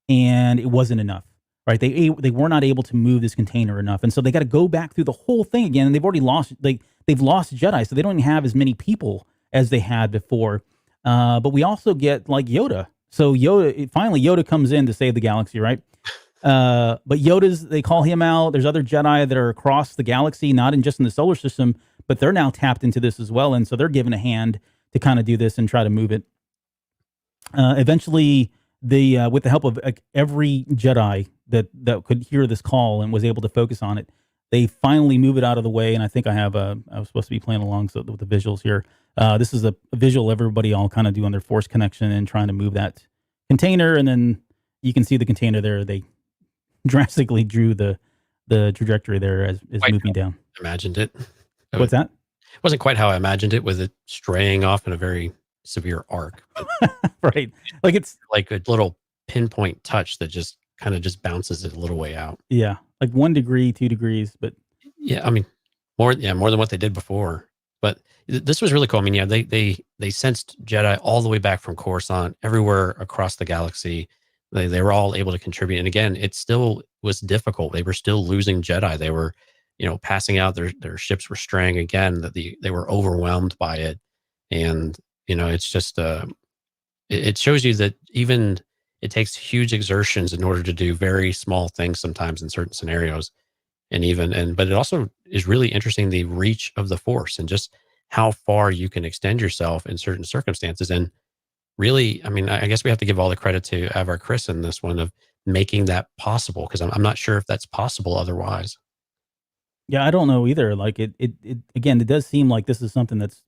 and it wasn't enough. Right? They were not able to move this container enough, and so they got to go back through the whole thing again. And they've already lost. They've lost Jedi, so they don't have as many people as they had before. But we also get like Yoda. So Yoda comes in to save the galaxy, right? But they call him out. There's other Jedi that are across the galaxy, not just in the solar system, but they're now tapped into this as well, and so they're given a hand to kind of do this and try to move it. Eventually, with the help of every Jedi that could hear this call and was able to focus on it, they finally move it out of the way. And I think I was supposed to be playing along with the visuals here. This is a visual, everybody all kind of doing their force connection and trying to move that container. And then you can see the container there. They drastically drew the trajectory there as moving down. Imagined it. What's that? It wasn't quite how I imagined it, with it straying off in a very severe arc. Right. Like it's like a little pinpoint touch that just kind of just bounces it a little way out. Yeah. Like 1 degree, 2 degrees, but yeah, I mean, more than what they did before. But this was really cool. I mean, yeah, they sensed Jedi all the way back from Coruscant, everywhere across the galaxy. They were all able to contribute. And again, it still was difficult. They were still losing Jedi. They were, passing out. Their ships were straying again. That they were overwhelmed by it. And it's just it shows you that even it takes huge exertions in order to do very small things sometimes in certain scenarios. But it also is really interesting, the reach of the Force and just how far you can extend yourself in certain circumstances. And really, I mean, I guess we have to give all the credit to Avar Kriss in this one of making that possible, because I'm not sure if that's possible otherwise. Yeah, I don't know either. Like it again, it does seem like this is something that's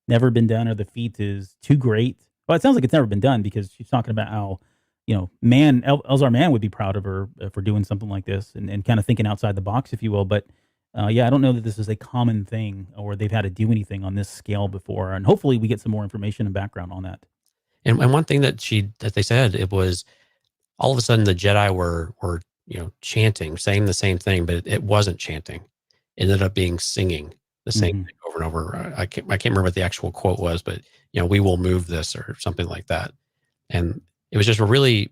never been done, or the feat is too great. Well, it sounds like it's never been done, because she's talking about how, Elzar Mann would be proud of her for doing something like this and kind of thinking outside the box, if you will. But yeah, I don't know that this is a common thing, or they've had to do anything on this scale before. And hopefully we get some more information and background on that. And one thing that they said, it was all of a sudden the Jedi were chanting, saying the same thing, but it wasn't chanting. It ended up being singing the same thing over and over. I can't remember what the actual quote was, but we will move this or something like that. And it was just really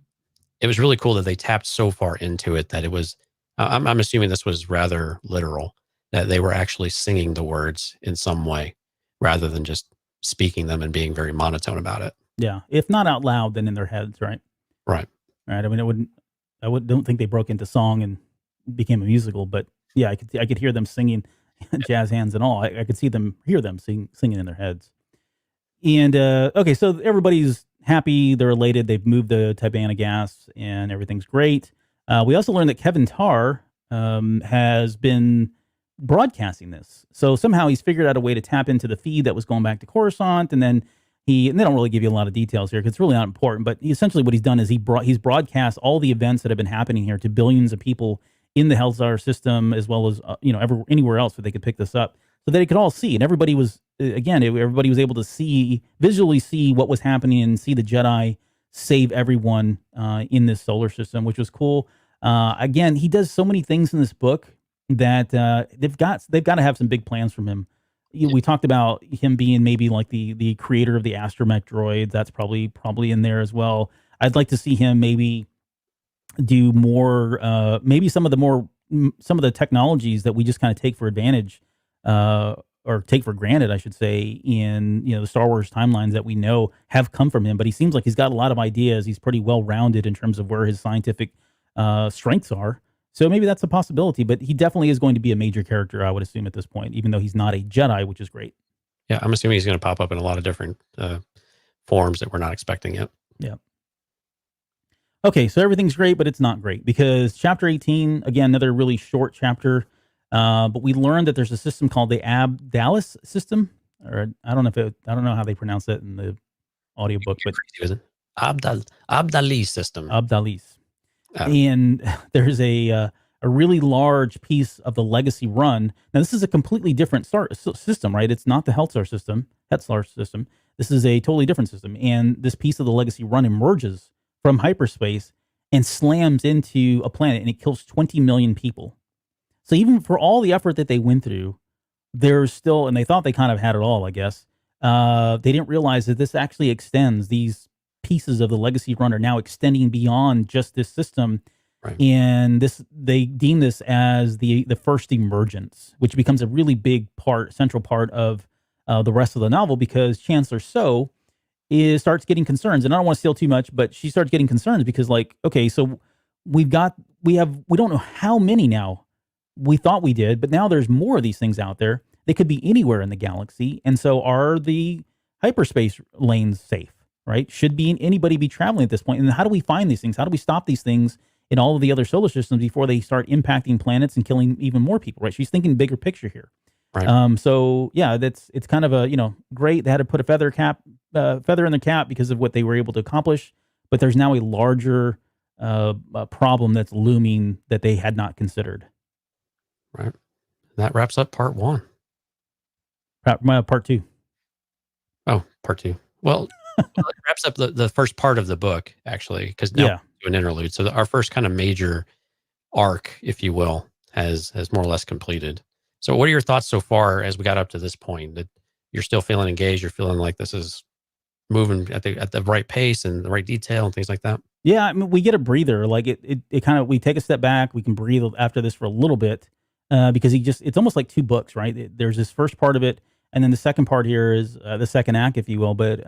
cool that they tapped so far into it that it was. I'm assuming this was rather literal, that they were actually singing the words in some way rather than just speaking them and being very monotone about it. Yeah, if not out loud, then in their heads, right? Right. Right. I mean, don't think they broke into song and became a musical, but yeah, I could hear them singing, jazz hands and all. I could hear them singing in their heads. And okay, so everybody's happy, they're elated, they've moved the Tibana gas, and everything's great. We also learned that Kevin Tarr has been broadcasting this. So somehow he's figured out a way to tap into the feed that was going back to Coruscant, and then and they don't really give you a lot of details here because it's really not important. But essentially what he's done is he's broadcast all the events that have been happening here to billions of people in the Hellstar system, as well as anywhere else where they could pick this up, so that they could all see. And everybody was everybody was able to visually see what was happening and see the Jedi save everyone in this solar system, which was cool. Again, he does so many things in this book that they've got to have some big plans from him. We talked about him being maybe like the creator of the astromech droids. That's probably in there as well. I'd like to see him maybe do more, maybe some of the technologies that we just kind of take for advantage, or take for granted, I should say, in the Star Wars timelines that we know have come from him. But he seems like he's got a lot of ideas. He's pretty well rounded in terms of where his scientific strengths are. So maybe that's a possibility, but he definitely is going to be a major character, I would assume, at this point, even though he's not a Jedi, which is great. Yeah, I'm assuming he's going to pop up in a lot of different forms that we're not expecting yet. Yeah. Okay, so everything's great, but it's not great because Chapter 18, again, another really short chapter, but we learned that there's a system called the Abdalis system, or I don't know how they pronounce it in the audiobook, but Abdalis system. Abdalis. And there's a really large piece of the Legacy run. Now, this is a completely different system, right? It's not the Hetzlar system. This is a totally different system. And this piece of the Legacy run emerges from hyperspace and slams into a planet, and it kills 20 million people. So even for all the effort that they went through, there's still, and they thought they kind of had it all, I guess. They didn't realize that this actually extends. These pieces of the Legacy run are now extending beyond just this system, right. And they deem this as the first emergence, which becomes a really big central part of the rest of the novel, because Chancellor Soule starts getting concerns, and I don't want to steal too much, but she starts getting concerns because, like, okay, so we don't know how many now. We thought we did, but now there's more of these things out there. They could be anywhere in the galaxy, and so are the hyperspace lanes safe? Right? Should anybody be traveling at this point? And how do we find these things? How do we stop these things in all of the other solar systems before they start impacting planets and killing even more people? Right? She's thinking bigger picture here. Right. So yeah, it's kind of a great. They had to put a feather in the cap because of what they were able to accomplish. But there's now a larger problem that's looming that they had not considered. Right. That wraps up part 1. Part 2. Oh, part 2. Well, it wraps up the first part of the book, actually, because now we're doing an interlude. So our first kind of major arc, if you will, has more or less completed. So what are your thoughts so far as we got up to this point? That you're still feeling engaged? You're feeling like this is moving at the right pace and the right detail and things like that? Yeah, I mean, we get a breather. Like it kind of, we take a step back. We can breathe after this for a little bit because it's almost like 2 books, right? There's this first part of it, and then the second part here is the second act, if you will. But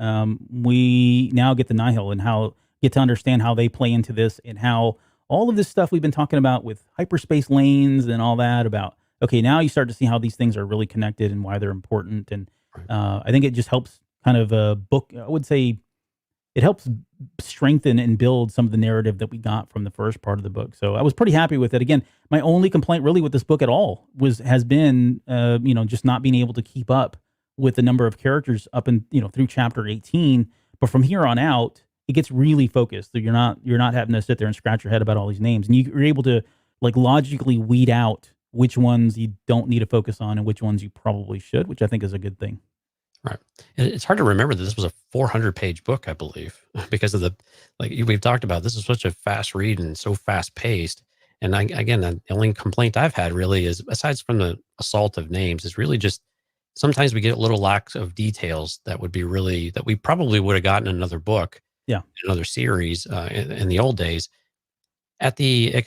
we now get the Nihil and get to understand how they play into this, and how all of this stuff we've been talking about with hyperspace lanes and all that about, okay, now you start to see how these things are really connected and why they're important. And I think it just helps kind of book, I would say it helps strengthen and build some of the narrative that we got from the first part of the book. So I was pretty happy with it. Again, my only complaint really with this book at all has been, just not being able to keep up with the number of characters up and, through chapter 18. But from here on out, it gets really focused. So you're not having to sit there and scratch your head about all these names, and you're able to like logically weed out which ones you don't need to focus on and which ones you probably should, which I think is a good thing. Right. It's hard to remember that this was a 400-page book, I believe, because of we've talked about, this is such a fast read and so fast paced. And again, the only complaint I've had really is, aside from the assault of names, is really just sometimes we get a little lack of details that we probably would have gotten in another book, another series in the old days. At the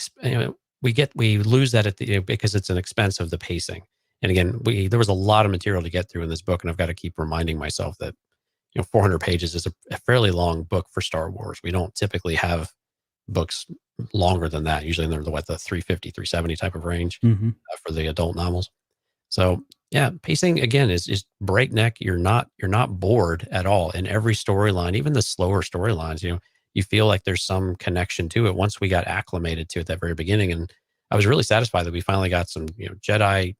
we lose that because it's an expense of the pacing. And again, there was a lot of material to get through in this book, and I've got to keep reminding myself that 400 pages is a fairly long book for Star Wars. We don't typically have books longer than that. Usually they're the 350, 370 type of range for the adult novels. So yeah, pacing again is breakneck. You're not bored at all in every storyline, even the slower storylines. You feel like there's some connection to it once we got acclimated to it at that very beginning. And I was really satisfied that we finally got some, Jedi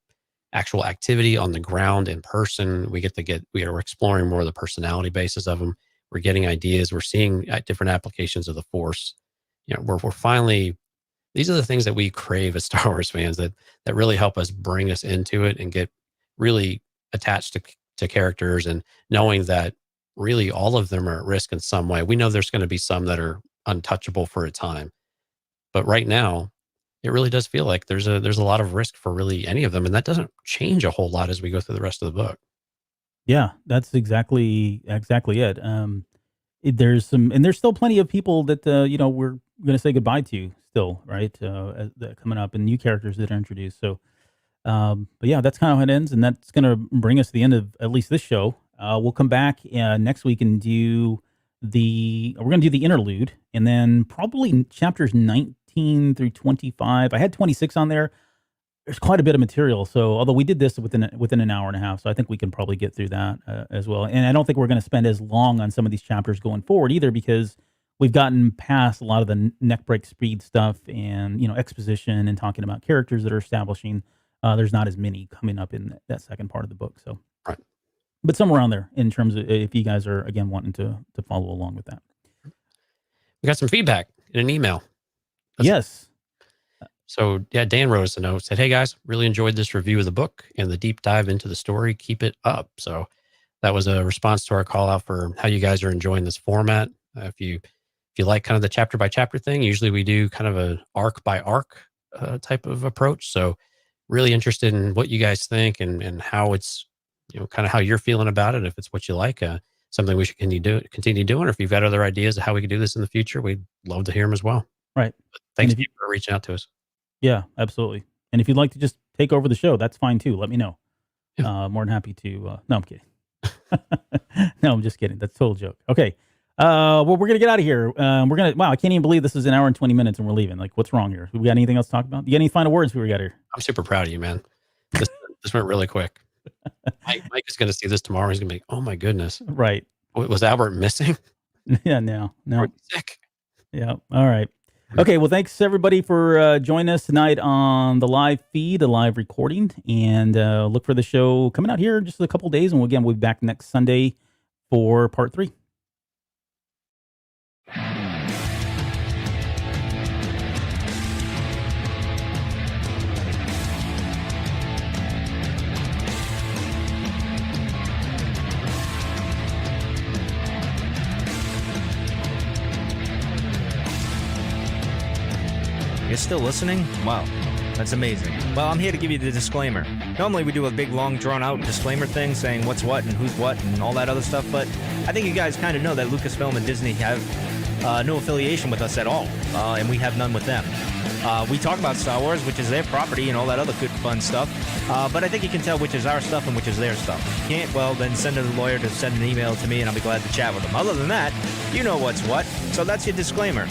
actual activity on the ground in person. We are exploring more of the personality basis of them. We're getting ideas. We're seeing different applications of the Force. We're finally, these are the things that we crave as Star Wars fans that really help us bring us into it and get really attached to characters, and knowing that really all of them are at risk in some way. We know there's going to be some that are untouchable for a time, but right now it really does feel like there's a lot of risk for really any of them, and that doesn't change a whole lot as we go through the rest of the book. Yeah, that's exactly it. There's still plenty of people that we're going to say goodbye to still, right? That coming up, and new characters that are introduced. So, but yeah, that's kind of how it ends, and that's going to bring us to the end of at least this show. We'll come back next week and we're going to do the interlude, and then probably chapters 19 through 25. I had 26 on there. There's quite a bit of material. So although we did this within an hour and a half, so I think we can probably get through that as well. And I don't think we're going to spend as long on some of these chapters going forward either, because we've gotten past a lot of the neck break speed stuff and, exposition and talking about characters that are establishing. There's not as many coming up in that second part of the book. So, Right. But somewhere around there in terms of if you guys are, again, wanting to follow along with that. We got some feedback in an email. Yes. So yeah, Dan wrote us a note, said, "Hey guys, really enjoyed this review of the book and the deep dive into the story. Keep it up." So that was a response to our call out for how you guys are enjoying this format. If you like kind of the chapter by chapter thing, usually we do kind of a arc by arc type of approach. So really interested in what you guys think and how it's, kind of how you're feeling about it. If it's what you like, something we should continue doing, or if you've got other ideas of how we could do this in the future, we'd love to hear them as well. Right. But thanks for reaching out to us. Yeah, absolutely. And if you'd like to just take over the show, that's fine too. Let me know. Yeah. More than happy to. No, I'm kidding. No, I'm just kidding. That's a total joke. Okay. Well, we're going to get out of here. Wow, I can't even believe this is an hour and 20 minutes and we're leaving. Like, what's wrong here? We got anything else to talk about? You got any final words before we got here? I'm super proud of you, man. This went really quick. Mike is going to see this tomorrow. He's going to be, oh my goodness. Right. Was Albert missing? Yeah, no. Sick. Yeah. All right. Okay. Well, thanks everybody for joining us tonight on the live feed, the live recording, and look for the show coming out here in just a couple of days. And we'll be back next Sunday for part 3. You're still listening? Wow, that's amazing. Well, I'm here to give you the disclaimer. Normally we do a big, long, drawn-out disclaimer thing saying what's what and who's what and all that other stuff, but I think you guys kind of know that Lucasfilm and Disney have no affiliation with us at all, and we have none with them. We talk about Star Wars, which is their property and all that other good, fun stuff, but I think you can tell which is our stuff and which is their stuff. If you can't, well, then send a lawyer to send an email to me and I'll be glad to chat with them. Other than that, you know what's what, so that's your disclaimer.